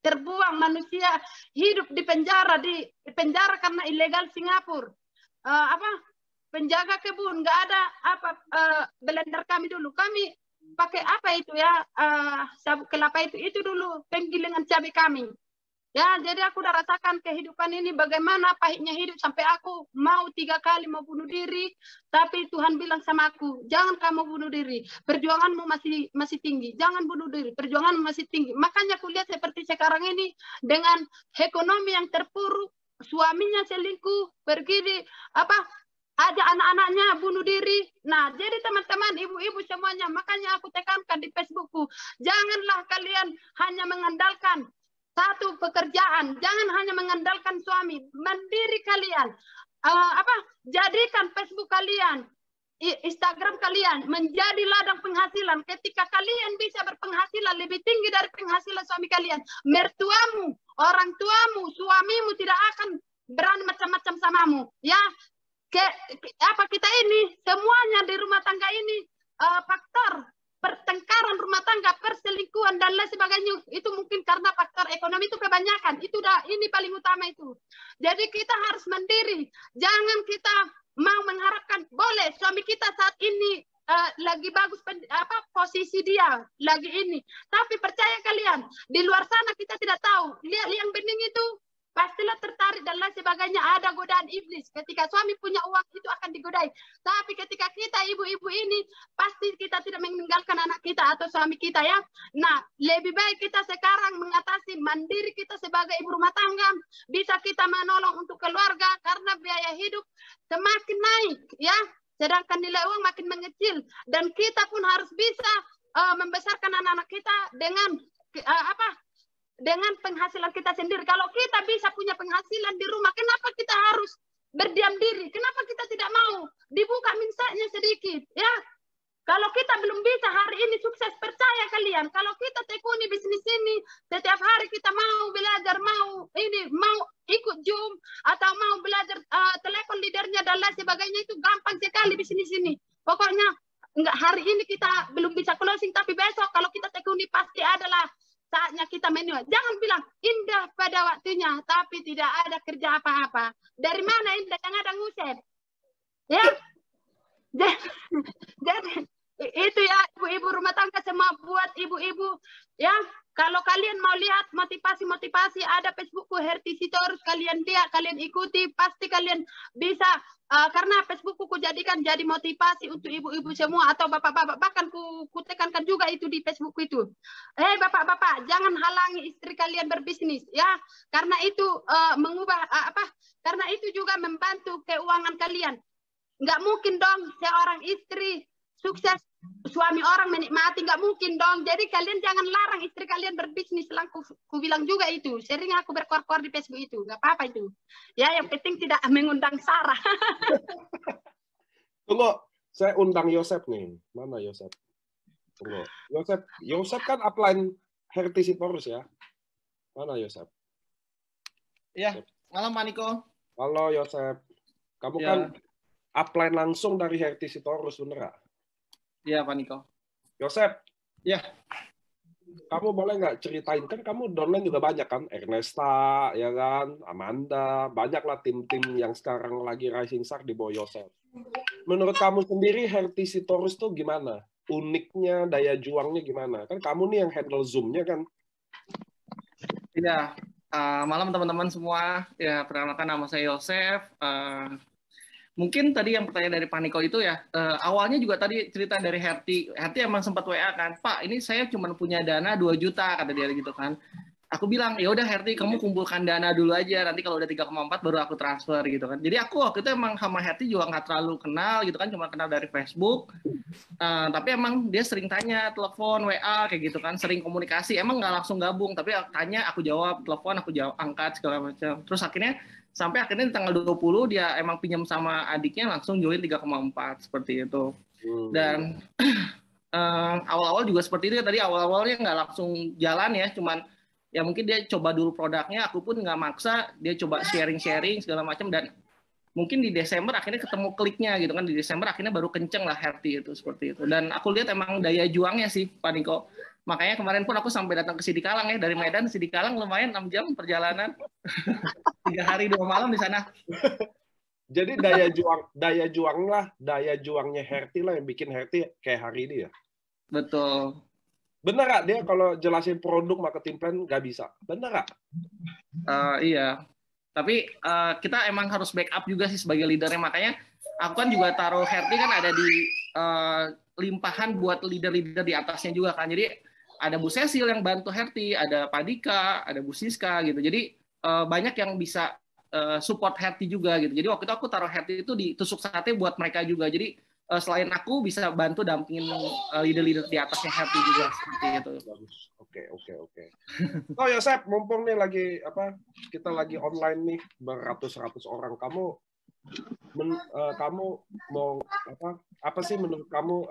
terbuang, manusia hidup di penjara karena ilegal Singapura. Penjaga kebun, nggak ada blender kami dulu. Kami pakai apa itu ya, sabuk kelapa itu dulu penggilingan cabai kami. Ya, jadi aku udah rasakan kehidupan ini bagaimana pahitnya hidup sampai aku mau 3 kali mau bunuh diri, tapi Tuhan bilang sama aku, jangan kamu bunuh diri, perjuanganmu masih tinggi, jangan bunuh diri, perjuanganmu masih tinggi. Makanya aku lihat seperti sekarang ini dengan ekonomi yang terpuruk, suaminya selingkuh, pergi di ajak anak-anaknya bunuh diri. Nah, jadi teman-teman, ibu-ibu semuanya, makanya aku tekankan di Facebookku, janganlah kalian hanya mengandalkan satu pekerjaan, jangan hanya mengandalkan suami, mandiri kalian. Jadikan Facebook kalian, Instagram kalian menjadi ladang penghasilan. Ketika kalian bisa berpenghasilan lebih tinggi dari penghasilan suami kalian, mertuamu, orang tuamu, suamimu tidak akan berani macam-macam samamu. Ya, kita ini semuanya di rumah tangga ini faktor pertengkaran rumah tangga, perselingkuhan dan lain sebagainya, itu mungkin karena faktor ekonomi itu kebanyakan. Itu ini paling utama itu. Jadi kita harus mandiri. Jangan kita mau mengharapkan boleh suami kita saat ini lagi bagus posisi dia lagi ini. Tapi percaya kalian, di luar sana kita tidak tahu. Lihat yang bening itu pastilah tertarik dan lain sebagainya, ada godaan iblis. Ketika suami punya uang itu akan digodai. Tapi ketika kita ibu-ibu ini, pasti kita tidak meninggalkan anak kita atau suami kita ya. Nah, lebih baik kita sekarang mengatasi mandiri kita sebagai ibu rumah tangga. Bisa kita menolong untuk keluarga karena biaya hidup semakin naik ya. Sedangkan nilai uang makin mengecil. Dan kita pun harus bisa membesarkan anak-anak kita dengan dengan penghasilan kita sendiri. Kalau kita bisa punya penghasilan di rumah, kenapa kita harus berdiam diri? Kenapa kita tidak mau dibuka minsaknya sedikit? Ya, kalau kita belum bisa hari ini sukses, percaya kalian, kalau kita tekuni bisnis ini, setiap hari kita mau belajar, mau ikut Zoom, atau mau belajar telepon leadernya dan lain sebagainya, itu gampang sekali bisnis ini. Pokoknya enggak hari ini kita belum bisa closing, tapi besok kalau kita tekuni pasti adalah saatnya kita menjual. Jangan bilang indah pada waktunya, tapi tidak ada kerja apa-apa. Dari mana indah? Yang ada ngusir. Ya, jadi itu ya ibu-ibu rumah tangga semua, buat ibu-ibu ya. Kalau kalian mau lihat motivasi-motivasi, ada Facebookku Herty Sitorus, kalian lihat, kalian ikuti, pasti kalian bisa. Karena Facebookku jadikan jadi motivasi untuk ibu-ibu semua atau bapak-bapak, bahkan ku tekankan juga itu di Facebookku itu. Bapak-bapak, jangan halangi istri kalian berbisnis ya, karena itu mengubah karena itu juga membantu keuangan kalian. Nggak mungkin dong seorang istri sukses, suami orang menikmati, nggak mungkin dong. Jadi kalian jangan larang istri kalian berbisnis. Ku bilang juga itu, sering aku berkor-kor di Facebook itu, nggak apa-apa itu. Ya, yang penting tidak mengundang Sarah. Tunggu, saya undang Yosep nih. Mana Yosep? Tunggu, Yosep kan upline Herty Sitorus ya. Mana Yosep? Ya, malam Pak Niko. Halo Yosep, kamu kan upline langsung dari Herty Sitorus, bener nggak? Iya, Pak Niko. Yosep. Ya. Kamu boleh nggak ceritain, kan kamu downline juga banyak kan? Ernesta, ya kan? Amanda, banyaklah tim-tim yang sekarang lagi rising star di bawah Yosep. Menurut kamu sendiri, Herty Sitorus tuh gimana? Uniknya, daya juangnya gimana? Kan kamu nih yang handle Zoom-nya kan? Iya. Malam teman-teman semua. Ya, perkenalkan nama saya Yosef. Mungkin tadi yang pertanyaan dari Pak Niko itu ya, awalnya juga tadi cerita dari Herty emang sempat WA kan, Pak ini saya cuma punya dana 2 juta, kata dia gitu kan. Aku bilang, ya udah Herty kamu kumpulkan dana dulu aja, nanti kalau udah 3,4 baru aku transfer gitu kan. Jadi aku waktu itu emang sama Herty juga nggak terlalu kenal gitu kan, cuma kenal dari Facebook. Tapi emang dia sering tanya, telepon, WA kayak gitu kan, sering komunikasi, emang nggak langsung gabung, tapi tanya, aku jawab, telepon, aku jawab, angkat segala macam. Terus sampai akhirnya di tanggal 20 dia emang pinjam sama adiknya langsung join 3,4 seperti itu. Dan awal-awal juga seperti itu ya, tadi awal-awalnya nggak langsung jalan ya, cuman ya mungkin dia coba dulu produknya, aku pun nggak maksa, dia coba sharing-sharing segala macam, dan mungkin di Desember akhirnya ketemu kliknya gitu kan, di Desember akhirnya baru kenceng lah Herty itu seperti itu. Dan aku lihat emang daya juangnya sih Pak Niko. Makanya kemarin pun aku sampai datang ke Sidikalang ya, dari Medan Sidikalang lumayan 6 jam perjalanan. 3 hari 2 malam di sana. Jadi daya juangnya Herty lah yang bikin Herty kayak hari ini ya. Betul. Bener nggak dia kalau jelasin produk marketing plan nggak bisa? Bener nggak? Iya. Tapi kita emang harus backup juga sih sebagai leadernya. Makanya aku kan juga taruh Herti kan ada di limpahan buat leader-leader di atasnya juga kan. Jadi ada Bu Cecil yang bantu Herti, ada Pak Dika, ada Bu Siska gitu. Jadi banyak yang bisa support Herti juga gitu. Jadi waktu itu aku taruh Herti itu di tusuk sate buat mereka juga. Jadi selain aku bisa bantu dampingin leader-leader di atasnya Herti juga seperti itu. Bagus. Oke. Oh Yosep, mumpung nih lagi kita lagi online nih beratus-ratus orang. Kamu mau apa sih menurut kamu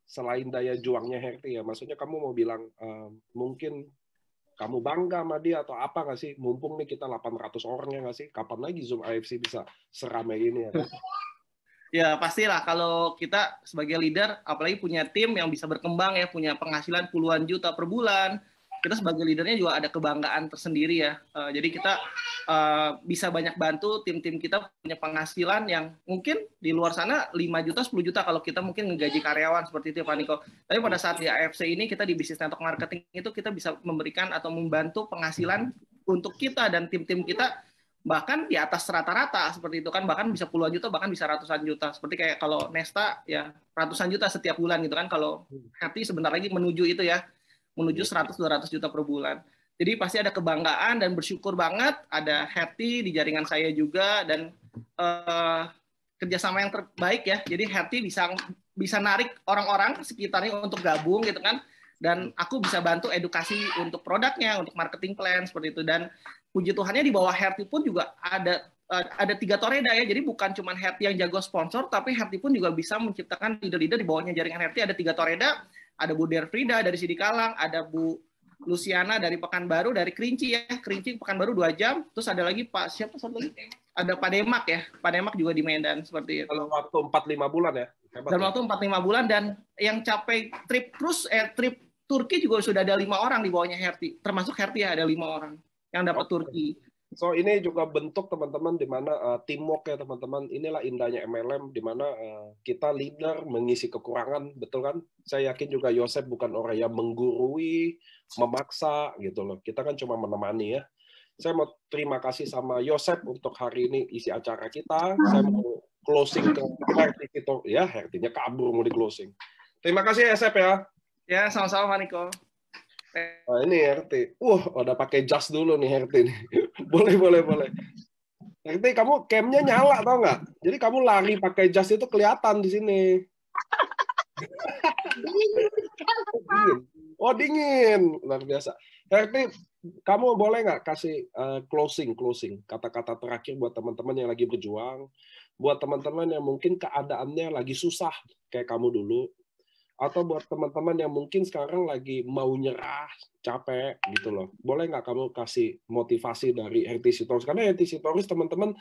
selain daya juangnya Herti ya? Maksudnya kamu mau bilang mungkin kamu bangga sama dia atau apa nggak sih? Mumpung nih kita 800 orang ya nggak sih? Kapan lagi Zoom AFC bisa seramai ini ya? Ya pastilah kalau kita sebagai leader, apalagi punya tim yang bisa berkembang ya, punya penghasilan puluhan juta per bulan, kita sebagai leadernya juga ada kebanggaan tersendiri ya. Jadi kita bisa banyak bantu tim-tim kita punya penghasilan yang mungkin di luar sana 5 juta, 10 juta kalau kita mungkin ngegaji karyawan seperti itu ya Pak Niko. Tapi pada saat di AFC ini kita di Business Network Marketing itu kita bisa memberikan atau membantu penghasilan untuk kita dan tim-tim kita bahkan di atas rata-rata seperti itu kan, bahkan bisa puluhan juta, bahkan bisa ratusan juta. Seperti kayak kalau Nesta ya ratusan juta setiap bulan gitu kan, kalau Herti sebentar lagi menuju itu ya, menuju 100-200 juta per bulan. Jadi pasti ada kebanggaan dan bersyukur banget ada Herti di jaringan saya juga dan kerjasama yang terbaik ya. Jadi Herti bisa narik orang-orang sekitarnya untuk gabung gitu kan, dan aku bisa bantu edukasi untuk produknya, untuk marketing plan seperti itu. Dan puji Tuhannya di bawah Herti pun juga ada 3 toreda ya. Jadi bukan cuma Herti yang jago sponsor, tapi Herti pun juga bisa menciptakan leader-leader di bawahnya jaringan Herti. Ada 3 toreda, ada Bu Derfrida dari Sidikalang, ada Bu Luciana dari Pekanbaru, dari Kerinci ya. Kerinci Pekanbaru 2 jam. Terus ada lagi Pak siapa satu lagi? Ada Pak Demak ya. Pak Demak juga di Medan seperti itu. Dalam waktu 4-5 bulan ya. Dalam waktu 4-5 bulan, dan yang capai trip Turki juga sudah ada 5 orang di bawahnya Herti. Termasuk Herti ya, ada 5 orang yang dapat Turki. So ini juga bentuk teman-teman di mana teamwork ya teman-teman. Inilah indahnya MLM di mana kita leader mengisi kekurangan, betul kan? Saya yakin juga Yosep bukan orang yang menggurui, memaksa gitu loh. Kita kan cuma menemani ya. Saya mau terima kasih sama Yosep untuk hari ini isi acara kita. Saya mau closing ke Herti itu. Ya, Hertinya kabur mau di closing. Terima kasih Yosep ya. Ya, sama-sama Niko. Nah, ini Herti. Udah pakai jas dulu nih Herti nih. Boleh. Herti, kamu camnya nyala tau nggak? Jadi kamu lari pakai jas itu kelihatan di sini. Dingin. Oh dingin, luar biasa. Herti, kamu boleh nggak kasih closing kata-kata terakhir buat teman-teman yang lagi berjuang, buat teman-teman yang mungkin keadaannya lagi susah kayak kamu dulu, atau buat teman-teman yang mungkin sekarang lagi mau nyerah, capek gitu loh. Boleh nggak kamu kasih motivasi dari Herti Sitorus? Karena Herti Sitorus teman-teman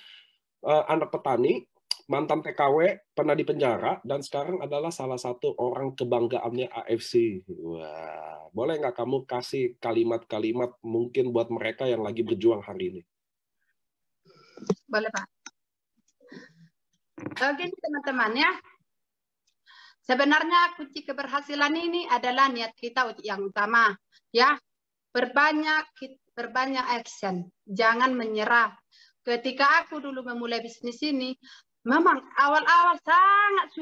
anak petani, mantan TKW, pernah di penjara, dan sekarang adalah salah satu orang kebanggaannya AFC. Wah, boleh nggak kamu kasih kalimat-kalimat mungkin buat mereka yang lagi berjuang hari ini? Boleh Pak. Oke teman-teman ya. Sebenarnya kunci keberhasilan ini adalah niat kita yang utama, ya. Berbanyak action, jangan menyerah. Ketika aku dulu memulai bisnis ini, memang awal-awal sangat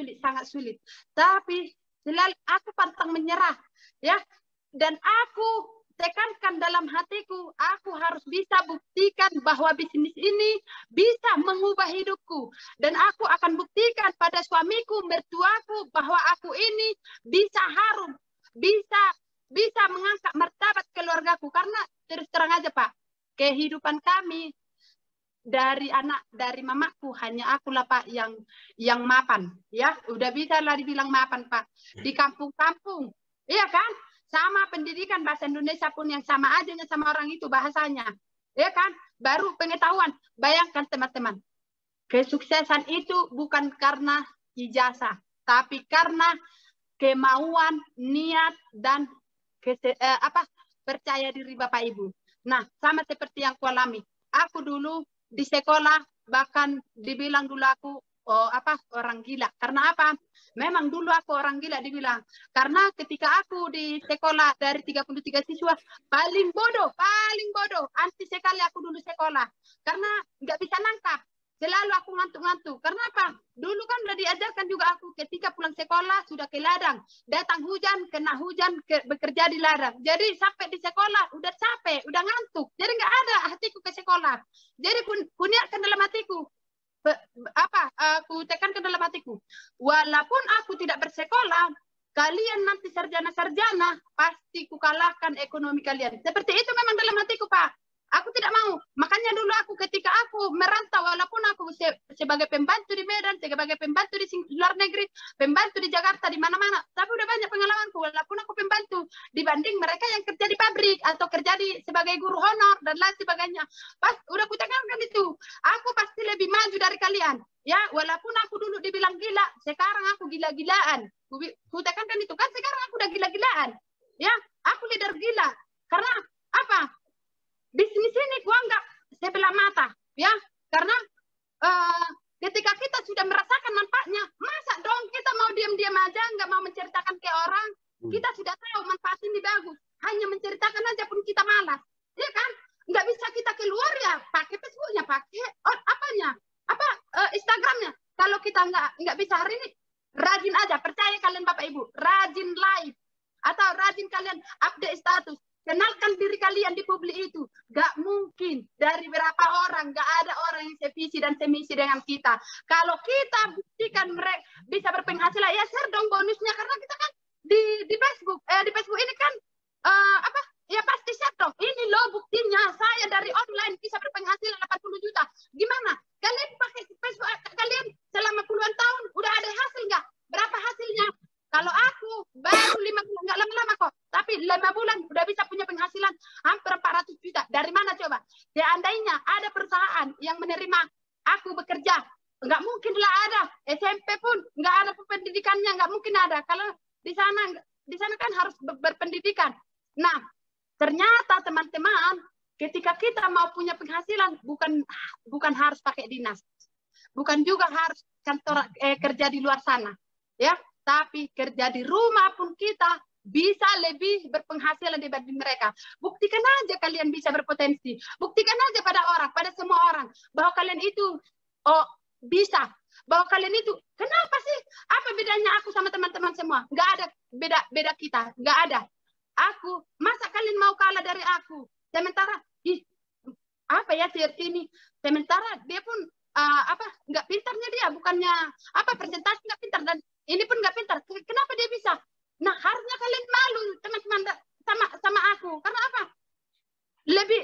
sulit. Tapi selalu aku pantang menyerah, ya. Dan aku tekankan dalam hatiku, aku harus bisa buktikan bahwa bisnis ini bisa mengubah hidupku. Dan aku akan buktikan pada suamiku, mertuaku, bahwa aku ini bisa harum, bisa mengangkat martabat keluargaku. Karena terus terang aja Pak, kehidupan kami dari mamaku hanya aku lah Pak yang mapan, ya. Udah bisa lah dibilang mapan Pak. Di kampung-kampung, iya kan? Sama pendidikan bahasa Indonesia pun yang sama aja sama orang itu bahasanya. Ya kan? Baru pengetahuan. Bayangkan teman-teman. Kesuksesan itu bukan karena ijazah. Tapi karena kemauan, niat, dan percaya diri Bapak Ibu. Nah, sama seperti yang aku alami. Aku dulu di sekolah, bahkan dibilang dulu aku orang gila. Karena apa? Memang dulu aku orang gila dibilang. Karena ketika aku di sekolah dari 33 siswa, paling bodoh. Anti sekali aku dulu sekolah. Karena nggak bisa nangkap. Selalu aku ngantuk-ngantuk. Karena apa? Dulu kan udah diajarkan juga aku ketika pulang sekolah sudah ke ladang. Datang hujan, kena hujan, bekerja di ladang. Jadi sampai di sekolah udah capek, udah ngantuk. Jadi nggak ada hatiku ke sekolah. Jadi kuniatkan dalam hatiku. Aku tekankan dalam hatiku. Walaupun aku tidak bersekolah, kalian nanti sarjana-sarjana pasti kukalahkan ekonomi kalian. Seperti itu memang dalam hatiku, Pak. Aku tidak mau. Makanya dulu aku ketika aku merantau, walaupun aku sebagai pembantu di Medan, sebagai pembantu di luar negeri, pembantu di Jakarta, di mana-mana, tapi udah banyak pengalamanku. Walaupun aku pembantu, dibanding mereka yang kerja di pabrik atau kerja sebagai guru honor dan lain sebagainya. Pas udah kutekankan itu, aku pasti lebih maju dari kalian. Ya, walaupun aku dulu dibilang gila, sekarang aku gila-gilaan. Kutekankan itu kan sekarang aku udah gila-gilaan. Ya, aku leader gila. Karena apa? Bisnis ini gua anggap sebelah mata, ya, karena ketika kita sudah merasakan manfaatnya, masa dong kita mau diam-diam aja, nggak mau menceritakan ke orang. Kita sudah tahu manfaat ini bagus, hanya menceritakan aja pun kita malas, ya kan? Nggak bisa kita keluar ya, pakai Facebooknya, pakai Instagramnya. Kalau kita nggak bisa hari ini, rajin aja, percaya kalian Bapak Ibu, rajin live atau rajin kalian update status. Kenalkan diri kalian di publik itu. Gak mungkin dari berapa orang, gak ada orang yang sevisi dan semisi dengan kita. Kalau kita buktikan mereka bisa berpenghasilan, ya share dong bonusnya. Karena kita kan di Facebook, di Facebook ini kan ya pasti share dong. Ini loh buktinya, saya dari online bisa berpenghasilan 80 juta. Gimana? Kalian pakai Facebook kalian selama puluhan tahun, udah ada hasil nggak? Berapa hasilnya? Kalau aku baru 5 bulan, nggak lama-lama kok, tapi 5 bulan udah bisa punya penghasilan hampir 400 juta. Dari mana coba? Seandainya ada perusahaan yang menerima aku bekerja, nggak mungkin lah ada. SMP pun nggak ada pendidikannya, nggak mungkin ada. Kalau di sana kan harus berpendidikan. Nah, ternyata teman-teman, ketika kita mau punya penghasilan, bukan harus pakai dinas, bukan juga harus kantor kerja di luar sana, ya. Tapi kerja di rumah pun kita bisa lebih berpenghasilan dibanding mereka. Buktikan aja kalian bisa berpotensi. Buktikan aja pada semua orang bahwa kalian itu bisa. Bahwa kalian itu, kenapa sih? Apa bedanya aku sama teman-teman semua? Nggak ada beda kita, nggak ada. Aku, masa kalian mau kalah dari aku? Sementara, apa ya seperti ini? Sementara dia pun nggak pintarnya dia, bukannya presentasi nggak pintar dan ini pun nggak pintar. Kenapa dia bisa? Nah, harusnya kalian malu teman-teman sama aku. Karena apa?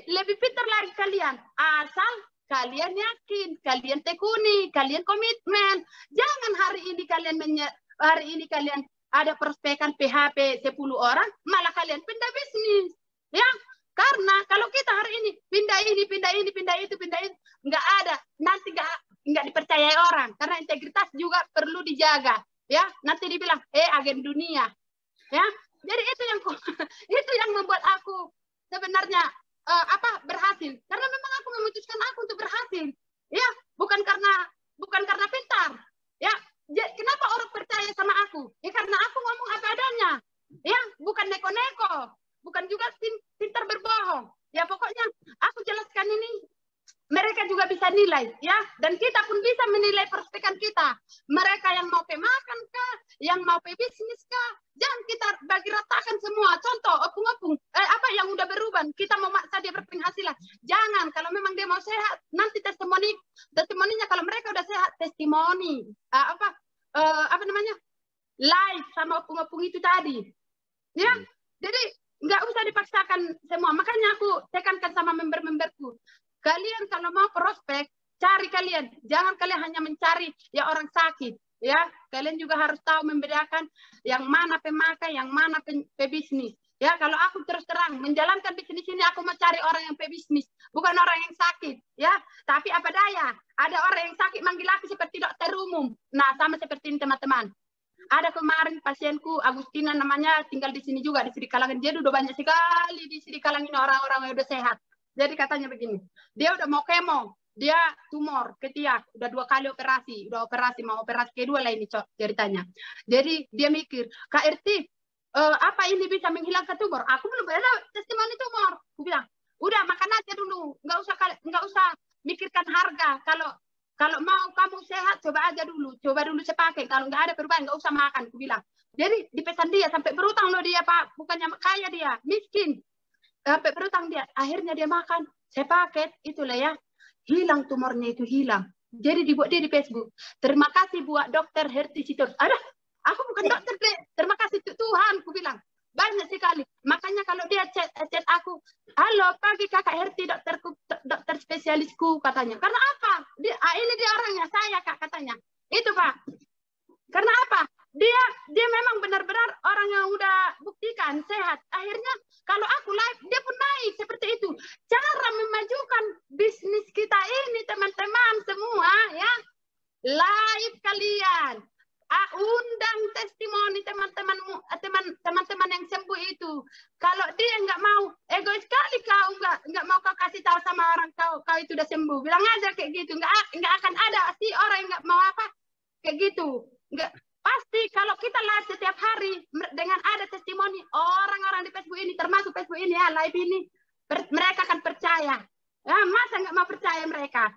Lebih pintar lagi kalian. Asal kalian yakin, kalian tekuni, kalian komitmen. Jangan hari ini kalian ada prospekan PHP 10 orang, malah kalian pindah bisnis. Ya, karena kalau kita hari ini pindah itu, nggak ada. Nanti nggak dipercayai orang. Karena integritas juga perlu dijaga. Ya, nanti dibilang agen dunia, ya. Jadi itu yang membuat aku sebenarnya berhasil. Karena memang aku memutuskan aku untuk berhasil, ya. Bukan karena pintar, ya. Kenapa orang percaya sama aku? Ya karena aku ngomong apa adanya, ya. Bukan neko-neko, bukan juga pintar berbohong. Ya pokoknya aku jelaskan ini. Mereka juga bisa nilai, ya, dan kita pun bisa menilai prospekan kita. Mereka yang mau makan kah, yang mau bisnis kah, jangan kita bagi ratakan semua. Contoh, opung-opung, yang udah berubah, kita mau maksa dia berpenghasilan. Jangan, kalau memang dia mau sehat, nanti testimoninya kalau mereka udah sehat, testimoni, live sama opung-opung itu tadi, ya. Jadi nggak usah dipaksakan semua. Makanya aku tekankan sama member-memberku. Kalian kalau mau prospek, cari kalian. Jangan kalian hanya mencari ya orang sakit. Ya, kalian juga harus tahu membedakan yang mana pemakai, yang mana pebisnis. Ya, kalau aku terus terang menjalankan bisnis ini, aku mau cari orang yang pebisnis, bukan orang yang sakit. Ya, tapi apa daya? Ada orang yang sakit manggil aku seperti dokter umum. Nah, sama seperti ini teman-teman. Ada kemarin pasienku Agustina namanya, tinggal di sini juga di Sidikalang. Dia udah banyak sekali di Sidikalang ini orang-orang yang udah sehat. Jadi katanya begini, dia udah mau kemo, dia tumor ketiak, udah 2 kali operasi, mau operasi kedua lah ini ceritanya. Jadi dia mikir, Kak Erti, apa ini bisa menghilangkan tumor? Aku belum ada testimoni tumor. Aku bilang, udah makan aja dulu, nggak usah mikirkan harga. Kalau mau kamu sehat, coba dulu saya pakai. Kalau nggak ada perubahan, nggak usah makan. Aku bilang. Jadi dipesan dia sampai berutang loh dia Pak, bukannya kaya dia, miskin. Sampai berutang dia, akhirnya dia makan. Saya pakai, itulah ya. Hilang tumornya itu hilang. Jadi dibuat dia di Facebook. Terima kasih buat dokter Herti Sitorus. Ada, aku bukan dokter deh. Terima kasih Tuhan, aku bilang. Banyak sekali. Makanya kalau dia chat aku, halo pagi kakak Herti, dokter spesialisku katanya. Karena apa? Ini dia orangnya saya kak katanya. Itu Pak. Karena apa? Dia memang benar-benar orang yang udah buktikan sehat. Akhirnya kalau aku live, dia pun naik seperti itu. Cara memajukan bisnis kita ini teman-teman semua ya. Live kalian. Undang testimoni teman-teman yang sembuh itu. Kalau dia nggak mau, egois sekali kau nggak mau kau kasih tahu sama orang kau itu udah sembuh. Bilang aja kayak gitu. Nggak akan ada sih orang yang nggak mau apa kayak gitu. Nggak. Pasti kalau kita live setiap hari dengan ada testimoni orang-orang di Facebook ini, termasuk Facebook ini ya, live ini, mereka akan percaya. Ya, masa nggak mau percaya mereka?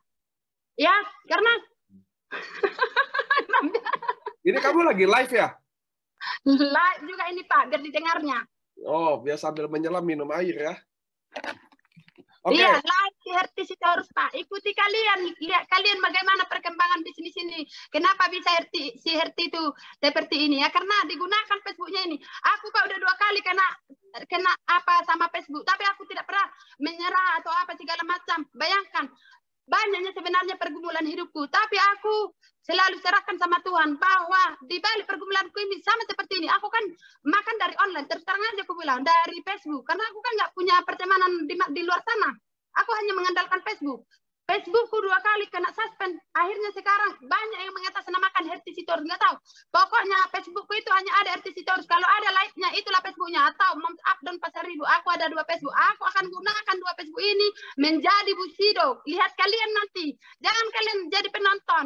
Ya, karena ini kamu lagi live ya? Live juga ini Pak, biar didengarnya. Oh, biar sambil menyelam minum air ya. Okay. Iya, live di Herti Sitorus Pak. Ikuti kalian, lihat kalian bagaimana perkembangan bisnis ini. Kenapa bisa si Herti itu seperti ini ya? Karena digunakan Facebooknya ini. Aku Pak udah 2 kali kena apa sama Facebook, tapi aku tidak pernah menyerah atau apa segala macam. Bayangkan, banyaknya sebenarnya pergumulan hidupku, tapi aku selalu serahkan sama Tuhan bahwa di balik pergumulanku ini sama seperti ini. Aku kan makan dari online, terus terang aja aku bilang dari Facebook, karena aku kan nggak punya pertemanan di luar sana. Aku hanya mengandalkan Facebook. Facebookku 2 kali kena suspend. Akhirnya sekarang banyak yang mengatasnamakan Herti Sitorus, nggak tahu. Pokoknya Facebookku itu hanya ada Herti Sitorus. Kalau ada live-nya itulah Facebooknya. Atau Moms Abdon Pasar Ribu. Aku ada 2 Facebook. Aku akan gunakan 2 Facebook ini menjadi Bushido. Lihat kalian nanti. Jangan kalian jadi penonton.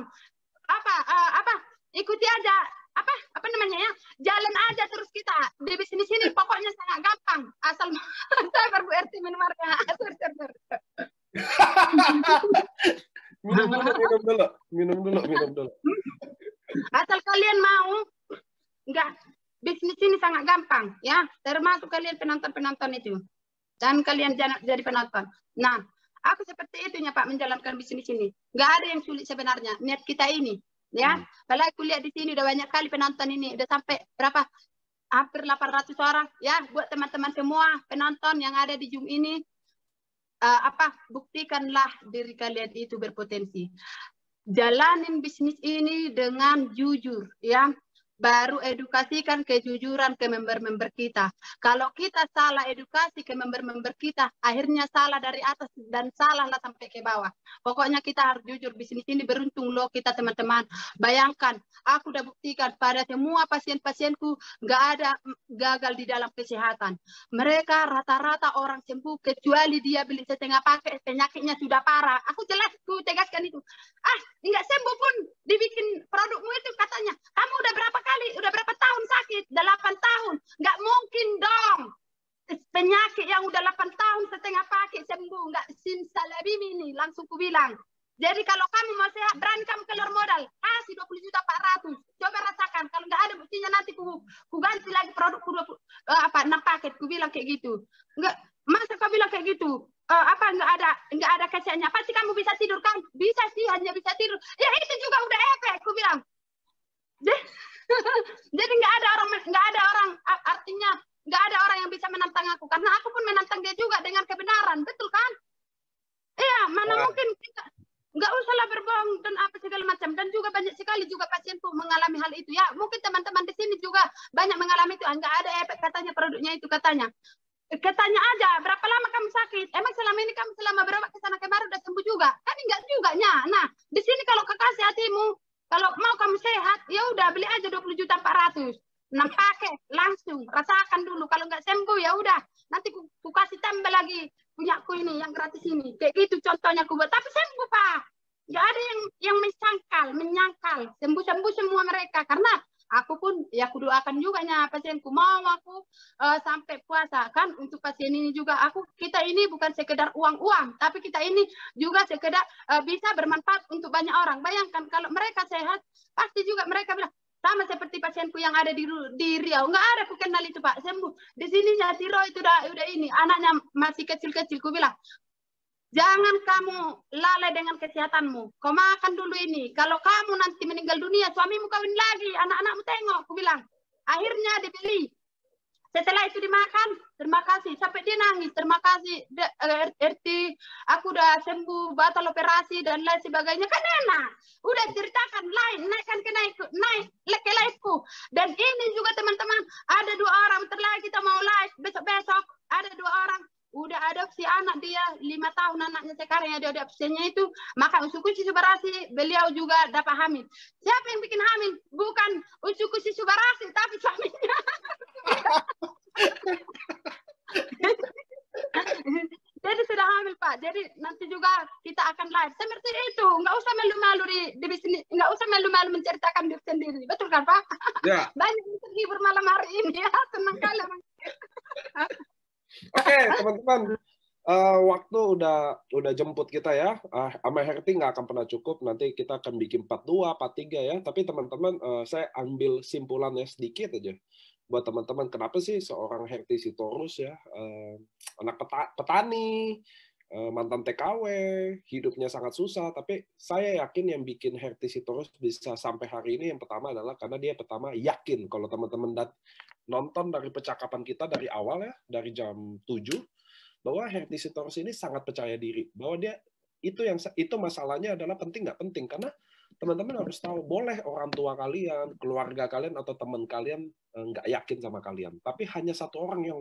Ikuti aja. Apa namanya ya? Jalan aja terus kita di bisnis ini. Pokoknya sangat gampang. Asal sabar Bu Herti minum airnya. minum dulu. Asal kalian mau, bisnis ini sangat gampang ya, termasuk kalian penonton itu, dan kalian jangan jadi penonton. Nah, aku seperti itunya Pak menjalankan bisnis ini. Nggak ada yang sulit sebenarnya. Niat kita ini ya. Kalau aku lihat di sini udah banyak kali penonton ini, udah sampai berapa? Hampir 800 orang ya. Buat teman-teman semua penonton yang ada di Zoom ini. Buktikanlah diri kalian itu berpotensi. Jalanin bisnis ini dengan jujur ya. Baru edukasikan kejujuran ke member-member kita. Kalau kita salah edukasi ke member-member kita, akhirnya salah dari atas dan salahlah sampai ke bawah. Pokoknya kita harus jujur. Bisnis ini beruntung loh kita teman-teman. Bayangkan, aku udah buktikan pada semua pasien-pasienku nggak ada gagal di dalam kesehatan. Mereka rata-rata orang sembuh kecuali dia beli setengah paket, penyakitnya sudah parah. Aku tegaskan itu. Nggak sembuh pun dibikin produkmu itu katanya. Kamu udah berapa tahun sakit? 8 tahun. Nggak mungkin dong. Penyakit yang udah 8 tahun setengah pakai sembuh. Nggak simsalabim ini. Langsung ku bilang. Jadi kalau kamu mau sehat, berani kamu keluar modal. Kasih 20.400.000. Coba rasakan. Kalau nggak ada buktinya nanti ku ganti lagi produkku 6 paket. Ku bilang kayak gitu. Nggak, masa kau bilang kayak gitu? Nggak ada kasihannya. Pasti kamu bisa tidur kan? Bisa sih, hanya bisa tidur. Ya itu juga udah efek. Ku bilang. Jadi nggak ada orang artinya nggak ada orang yang bisa menantang aku, karena aku pun menantang dia juga dengan kebenaran, betul kan? Iya, mana mungkin kita nggak usahlah berbohong dan apa segala macam. Dan juga banyak sekali juga pasienku mengalami hal itu ya. Mungkin teman-teman di sini juga banyak mengalami itu. Nggak ada efek katanya produknya itu katanya. Katanya aja berapa lama kamu sakit? Emang selama ini kamu selama berobat ke sana kemari udah sembuh juga? Kan enggak juga nya. Nah di sini kalau kekasih hatimu, kalau mau kamu sehat, ya udah beli aja 20.400.000. 6 paket langsung rasakan dulu. Kalau nggak sembuh ya udah nanti ku kasih tambah lagi punyaku ini, yang gratis ini. Kayak gitu contohnya aku buat. Tapi sembuh, Pak. Nggak ada yang menyangkal. Sembuh-sembuh semua mereka. Karena aku pun, ya aku doakan juga pasienku. Mau aku sampai puasa. Kan untuk pasien ini juga, kita ini bukan sekedar uang-uang. Tapi kita ini juga sekedar bisa bermanfaat untuk banyak orang. Bayangkan kalau mereka sehat, pasti juga mereka bilang, sama seperti pasienku yang ada di Riau. Nggak ada aku kenal itu, Pak. Sembuh. Di sini si Roy itu udah ini. Anaknya masih kecil-kecil. Ku bilang, jangan kamu lalai dengan kesehatanmu. Kau makan dulu ini. Kalau kamu nanti meninggal dunia, suamimu kawin lagi. Anak-anakmu tengok. Ku bilang. Akhirnya dibeli. Setelah itu dimakan, terima kasih. Sampai dia nangis, terima kasih. RT, aku udah sembuh, batal operasi, dan lain sebagainya. Kan enak. Udah ceritakan, naikkan ke live-ku. Dan ini juga teman-teman, ada 2 orang, bentar lagi kita mau live, besok-besok. Ada 2 orang, udah adopsi anak dia, 5 tahun anaknya sekarang yang ada adopsinya itu. Maka Usukushi Subarasi, beliau juga dapat hamil. Siapa yang bikin hamil? Bukan Usukushi Subarasi, tapi suaminya. Jadi sudah hamil, Pak. Jadi nanti juga kita akan live seperti itu. Nggak usah malu-malu di sini, nggak usah malu-malu menceritakan diri sendiri. Betul kan, Pak? Ya. Banyak yang terhibur malam hari ini ya. Senang kali. Oke, teman-teman. Waktu udah jemput kita ya. Sama Herti nggak akan pernah cukup. Nanti kita akan bikin part 2, part 3 ya. Tapi teman-teman, saya ambil simpulannya sedikit aja. Buat teman-teman, kenapa sih seorang Herti Sitorus ya, anak petani, mantan TKW, hidupnya sangat susah, tapi saya yakin yang bikin Herti Sitorus bisa sampai hari ini yang pertama adalah karena dia pertama yakin. Kalau teman-teman nonton dari percakapan kita dari awal ya, dari jam 7, bahwa Herti Sitorus ini sangat percaya diri, bahwa dia itu masalahnya adalah penting nggak penting, karena teman-teman harus tahu, boleh orang tua kalian, keluarga kalian, atau teman kalian nggak yakin sama kalian. Tapi hanya satu orang yang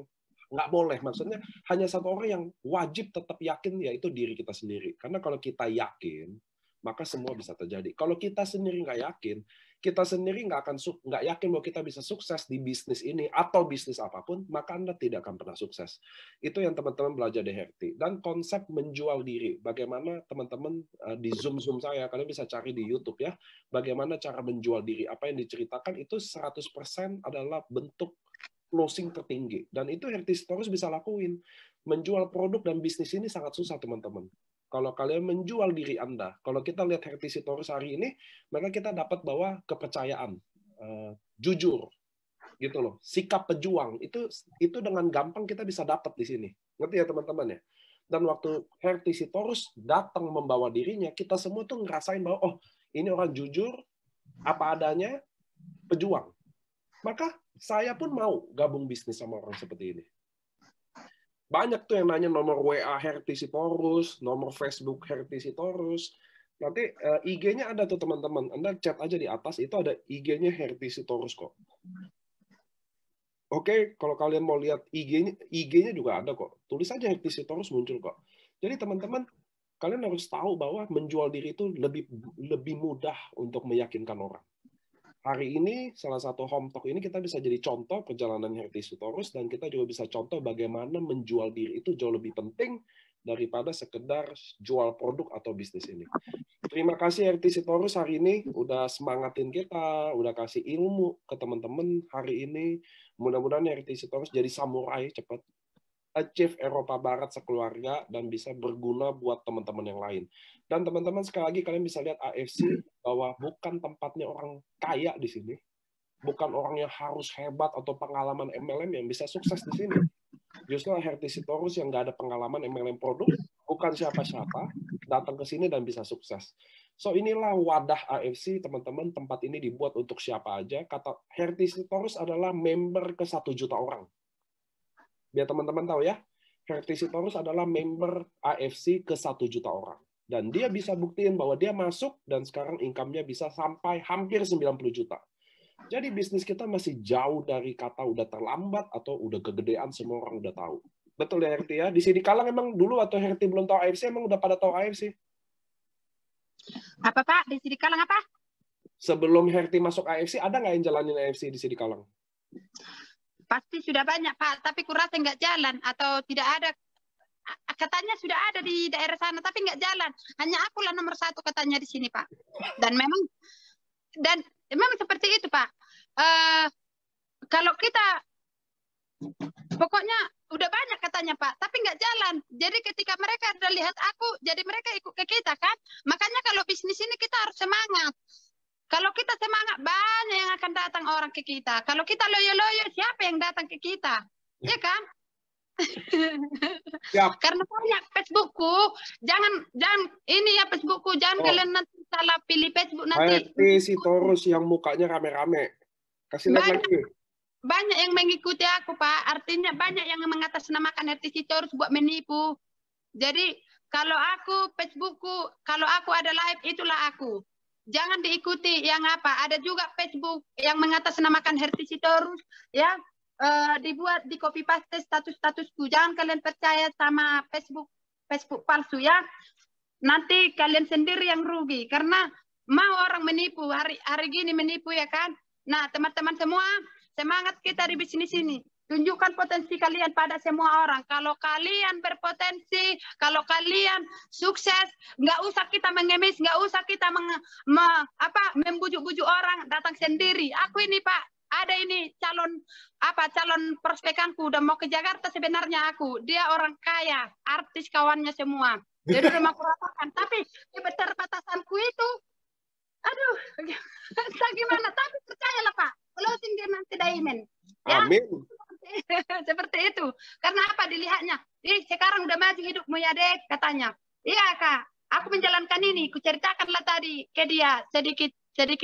nggak boleh. Maksudnya, hanya satu orang yang wajib tetap yakin, yaitu diri kita sendiri. Karena kalau kita yakin, maka semua bisa terjadi. Kalau kita sendiri nggak yakin, kita sendiri nggak yakin bahwa kita bisa sukses di bisnis ini, atau bisnis apapun, maka Anda tidak akan pernah sukses. Itu yang teman-teman belajar di Herti. Dan konsep menjual diri. Bagaimana teman-teman di Zoom saya, kalian bisa cari di YouTube ya, bagaimana cara menjual diri. Apa yang diceritakan itu 100% adalah bentuk closing tertinggi. Dan itu Herti Sitorus bisa lakuin. Menjual produk dan bisnis ini sangat susah, teman-teman. Kalau kalian menjual diri Anda, kalau kita lihat Herti Sitorus hari ini, maka kita dapat bahwa kepercayaan, jujur, gitu loh, sikap pejuang, itu dengan gampang kita bisa dapat di sini. Ngerti ya teman-teman ya? Dan waktu Herti Sitorus datang membawa dirinya, kita semua tuh ngerasain bahwa, oh, ini orang jujur, apa adanya, pejuang. Maka saya pun mau gabung bisnis sama orang seperti ini. Banyak tuh yang nanya nomor WA Herti Sitorus, nomor Facebook Herti Sitorus. Nanti IG-nya ada tuh teman-teman. Anda chat aja di atas, itu ada IG-nya Herti Sitorus kok. Oke, kalau kalian mau lihat IG-nya juga ada kok. Tulis aja Herti Sitorus muncul kok. Jadi teman-teman, kalian harus tahu bahwa menjual diri itu lebih mudah untuk meyakinkan orang. Hari ini, salah satu home talk ini kita bisa jadi contoh perjalanan Herti Sitorus, dan kita juga bisa contoh bagaimana menjual diri itu jauh lebih penting daripada sekedar jual produk atau bisnis ini. Terima kasih Herti Sitorus hari ini, udah semangatin kita, udah kasih ilmu ke teman-teman hari ini. Mudah-mudahan Herti Sitorus jadi samurai cepat, achieve Eropa Barat sekeluarga, dan bisa berguna buat teman-teman yang lain. Dan teman-teman, sekali lagi kalian bisa lihat AFC bahwa bukan tempatnya orang kaya di sini, bukan orang yang harus hebat atau pengalaman MLM yang bisa sukses di sini. Justru Herti Sitorus yang nggak ada pengalaman MLM produk, bukan siapa-siapa, datang ke sini dan bisa sukses. So inilah wadah AFC, teman-teman. Tempat ini dibuat untuk siapa aja. Kata Herti Sitorus adalah member ke 1 juta orang. Biar teman-teman tahu ya, Herti Sitorus adalah member AFC ke 1 juta orang. Dan dia bisa buktiin bahwa dia masuk, dan sekarang income-nya bisa sampai hampir 90 juta. Jadi bisnis kita masih jauh dari kata udah terlambat atau udah kegedean, semua orang udah tahu. Betul ya Herti ya? Di sini Kalang emang dulu atau Herti belum tahu AFC, emang udah pada tahu AFC? Apa Pak? Di sini Kalang apa? Sebelum Herti masuk AFC, ada nggak yang jalanin AFC di sini Kalang? Pasti sudah banyak Pak, tapi kurasa nggak jalan atau tidak ada katanya sudah ada di daerah sana, tapi nggak jalan. Hanya akulah nomor 1 katanya di sini, Pak. Dan memang seperti itu, Pak. Kalau kita pokoknya udah banyak katanya, Pak, tapi nggak jalan. Jadi ketika mereka udah lihat aku, jadi mereka ikut ke kita kan. Makanya kalau bisnis ini kita harus semangat. Kalau kita semangat, banyak yang akan datang orang ke kita. Kalau kita loyo-loyo, siapa yang datang ke kita? Ya kan? Siap. Karena banyak Facebookku, jangan ini ya Facebookku, jangan kalian nanti salah pilih Facebook nanti. Sitorus yang mukanya rame-rame. Kasih lihat lagi. Banyak yang mengikuti aku, Pak. Artinya banyak yang mengatasnamakan RT Sitorus buat menipu. Jadi kalau aku Facebookku, kalau aku ada live, itulah aku. Jangan diikuti yang apa. Ada juga Facebook yang mengatasnamakan RT Sitorus, ya. Dibuat di copy paste statusku. Jangan kalian percaya sama Facebook palsu ya. Nanti kalian sendiri yang rugi karena mau orang menipu hari gini menipu ya kan. Nah, teman-teman semua, semangat kita di bisnis ini. Tunjukkan potensi kalian pada semua orang. Kalau kalian berpotensi, kalau kalian sukses, nggak usah kita mengemis, nggak usah kita membujuk-bujuk orang, datang sendiri. Aku ini, Pak, ada ini calon prospekanku udah mau ke Jakarta sebenarnya aku. Dia orang kaya, artis kawannya semua. Jadi udah mau kurasakan. Tapi keterbatasanku itu, aduh, gimana? Tapi percayalah Pak, closing dia nanti diamond. Ya? Amin. Seperti itu. Karena apa dilihatnya? Sekarang udah maju hidupmu ya Dek, katanya. Iya Kak, aku menjalankan ini. Kuceritakanlah tadi ke dia sedikit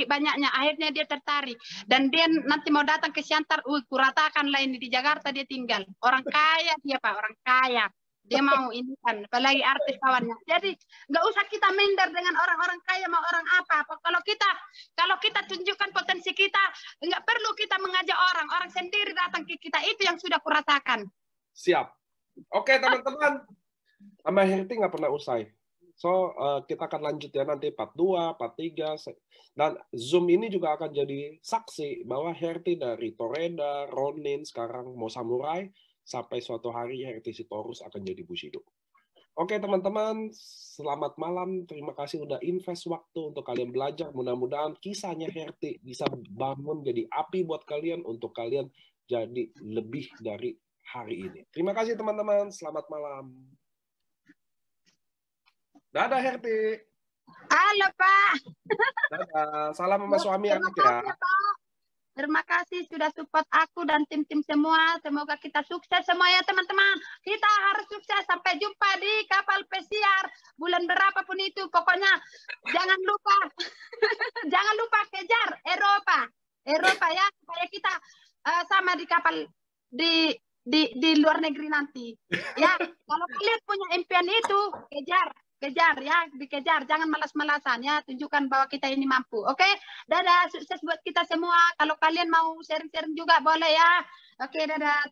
banyaknya, akhirnya dia tertarik dan dia nanti mau datang ke Siantar, kuratakan lah ini di Jakarta dia tinggal, orang kaya dia Pak, orang kaya, dia mau ini kan, apalagi artis kawannya. Jadi nggak usah kita minder dengan orang-orang kaya mau orang apa. Kalau kita tunjukkan potensi kita, nggak perlu kita mengajak orang sendiri datang ke kita, itu yang sudah kurasakan. Siap. Oke teman-teman, sama Herti nggak pernah usai. So, kita akan lanjut ya nanti part 2, part 3. Dan Zoom ini juga akan jadi saksi bahwa Herti dari Toreda, Ronin, sekarang mau Samurai, sampai suatu hari Herti Sitorus akan jadi Bushido. Oke teman-teman, selamat malam. Terima kasih udah invest waktu untuk kalian belajar. Mudah-mudahan kisahnya Herti bisa bangun jadi api buat kalian, untuk kalian jadi lebih dari hari ini. Terima kasih teman-teman, selamat malam. Dadah Herti. Halo Pak. Dadah. Salam sama suami anak ya. Pak. Terima kasih sudah support aku dan tim-tim semua. Semoga kita sukses semua ya teman-teman. Kita harus sukses. Sampai jumpa di kapal pesiar bulan berapapun itu. Pokoknya jangan lupa kejar Eropa ya, supaya kita sama di kapal di luar negeri nanti. Ya, kalau kalian punya impian itu, kejar ya, dikejar, jangan malas-malasan ya, tunjukkan bahwa kita ini mampu. Oke, dadah, sukses buat kita semua. Kalau kalian mau sharing-sharing juga boleh ya. Oke, dadah.